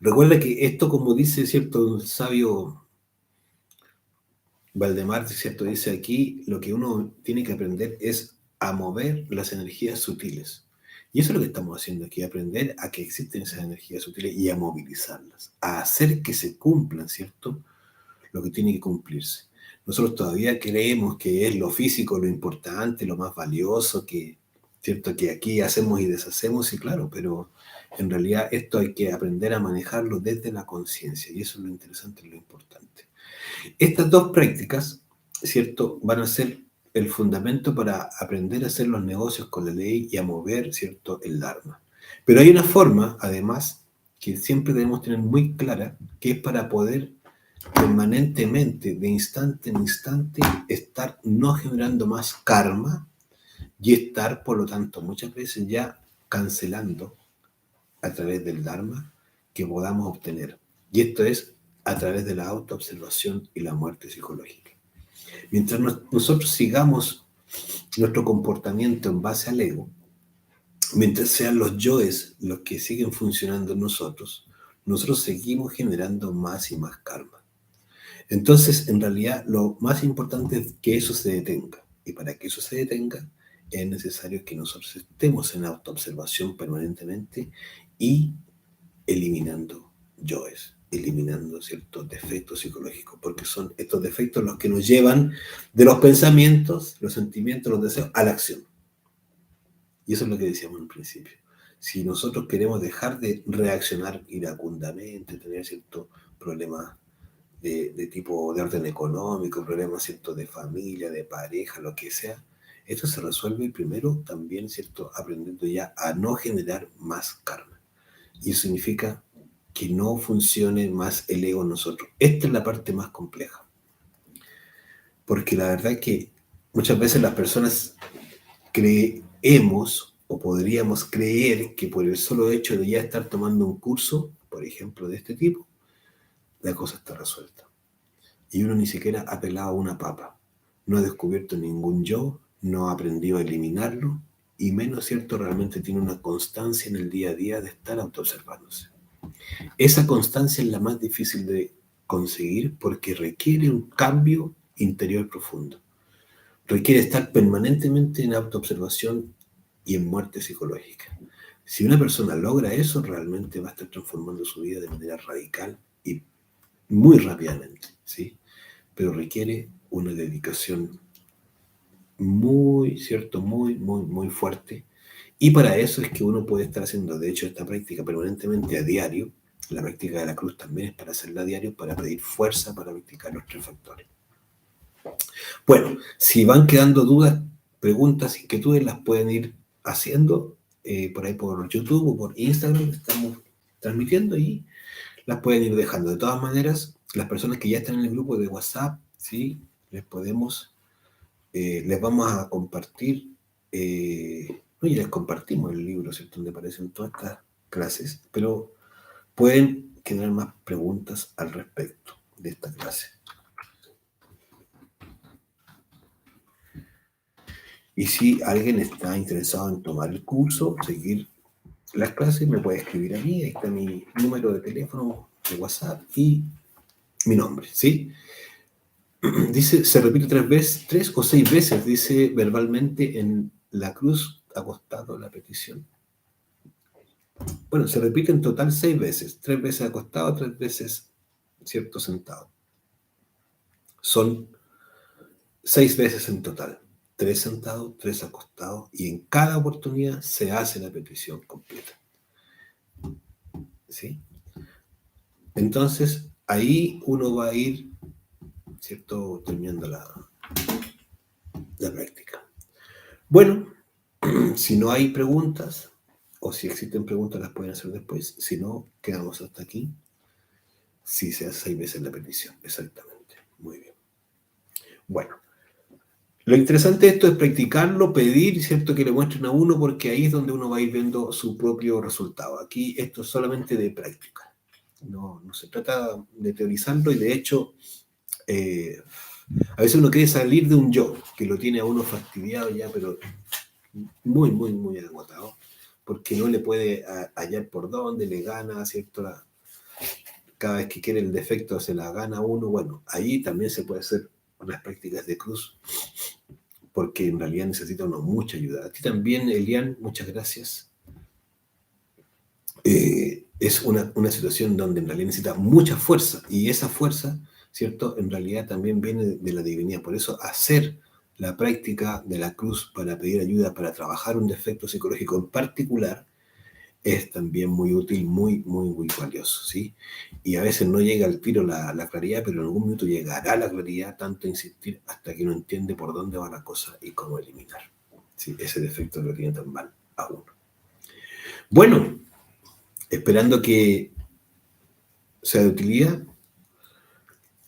Recuerda que esto, como dice, ¿cierto?, un sabio Valdemar, ¿cierto? Dice aquí, lo que uno tiene que aprender es a mover las energías sutiles. Y eso es lo que estamos haciendo aquí, aprender a que existen esas energías sutiles y a movilizarlas, a hacer que se cumplan, ¿cierto? Lo que tiene que cumplirse. Nosotros todavía creemos que es lo físico lo importante, lo más valioso, que, ¿cierto? Que aquí hacemos y deshacemos, y claro, pero en realidad esto hay que aprender a manejarlo desde la conciencia, y eso es lo interesante y lo importante. Estas dos prácticas, ¿cierto?, van a ser el fundamento para aprender a hacer los negocios con la ley y a mover, ¿cierto?, el Dharma. Pero hay una forma, además, que siempre debemos tener muy clara, que es para poder permanentemente, de instante en instante, estar no generando más karma y estar, por lo tanto, muchas veces ya cancelando a través del Dharma que podamos obtener. Y esto es a través de la autoobservación y la muerte psicológica. Mientras nosotros sigamos nuestro comportamiento en base al ego, mientras sean los yoes los que siguen funcionando en nosotros, nosotros seguimos generando más y más karma. Entonces, en realidad, lo más importante es que eso se detenga. Y para que eso se detenga, es necesario que nosotros estemos en autoobservación permanentemente y eliminando yoes, eliminando ciertos defectos psicológicos, porque son estos defectos los que nos llevan de los pensamientos, los sentimientos, los deseos, a la acción. Y eso es lo que decíamos en un principio. Si nosotros queremos dejar de reaccionar iracundamente, tener ciertos problemas de tipo de orden económico, problemas cierto de familia, de pareja, lo que sea, esto se resuelve primero también, ¿cierto?, aprendiendo ya a no generar más karma. Y eso significa que no funcione más el ego en nosotros. Esta es la parte más compleja. Porque la verdad es que muchas veces las personas creemos o podríamos creer que por el solo hecho de ya estar tomando un curso, por ejemplo, de este tipo, la cosa está resuelta. Y uno ni siquiera ha pelado una papa. No ha descubierto ningún yo, no ha aprendido a eliminarlo, y menos cierto realmente tiene una constancia en el día a día de estar autoobservándose. Esa constancia es la más difícil de conseguir porque requiere un cambio interior profundo. Requiere estar permanentemente en autoobservación y en muerte psicológica. Si una persona logra eso, realmente va a estar transformando su vida de manera radical y muy rápidamente, ¿sí? Pero requiere una dedicación muy, ¿cierto? Muy fuerte. Y para eso es que uno puede estar haciendo, de hecho, esta práctica permanentemente a diario. La práctica de la cruz también es para hacerla a diario, para pedir fuerza, para practicar los tres factores. Bueno, si van quedando dudas, preguntas, inquietudes, las pueden ir haciendo por ahí por YouTube o por Instagram, estamos transmitiendo y las pueden ir dejando. De todas maneras, las personas que ya están en el grupo de WhatsApp, ¿sí?, les vamos a compartir, no, ya les compartimos el libro, ¿cierto?, donde aparecen todas estas clases, pero pueden generar más preguntas al respecto de esta clase. Y si alguien está interesado en tomar el curso, seguir las clases, me puede escribir a mí, ahí está mi número de teléfono, de WhatsApp y mi nombre, ¿sí? Dice, se repite 3 o 6 veces, dice verbalmente en la cruz acostado la petición. Bueno, se repite en total 6 veces, 3 veces acostado, 3 veces, ¿cierto?, sentado. Son 6 veces en total, 3 sentados, 3 acostados, y en cada oportunidad se hace la petición completa. ¿Sí? Entonces, ahí uno va a ir, ¿cierto?, terminando la práctica. Bueno, si no hay preguntas, o si existen preguntas, las pueden hacer después. Si no, quedamos hasta aquí. Si se hace 6 veces la petición, exactamente. Muy bien. Bueno, lo interesante de esto es practicarlo, pedir, ¿cierto?, que le muestren a uno, porque ahí es donde uno va a ir viendo su propio resultado. Aquí esto es solamente de práctica. No se trata de teorizarlo, y de hecho, a veces uno quiere salir de un yo, que lo tiene a uno fastidiado ya, pero muy agotado, porque no le puede hallar por dónde, le gana, ¿cierto? Cada vez que quiere el defecto se la gana uno. Bueno, ahí también se puede hacer las prácticas de cruz, porque en realidad necesita uno mucha ayuda. A ti también, Elian, muchas gracias. Es una situación donde en realidad necesita mucha fuerza, y esa fuerza, ¿cierto? En realidad también viene de la divinidad. Por eso hacer la práctica de la cruz para pedir ayuda, para trabajar un defecto psicológico en particular, es también muy útil, muy valioso, ¿sí? Y a veces no llega al tiro la claridad, pero en algún minuto llegará la claridad, tanto insistir hasta que uno entiende por dónde va la cosa y cómo eliminar, ¿sí? Ese defecto que lo tiene tan mal a uno. Bueno, esperando que sea de utilidad,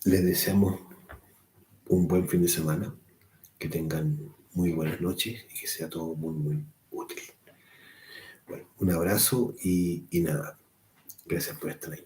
les deseamos un buen fin de semana, que tengan muy buenas noches y que sea todo muy útil. Bueno, un abrazo y nada, gracias por estar ahí.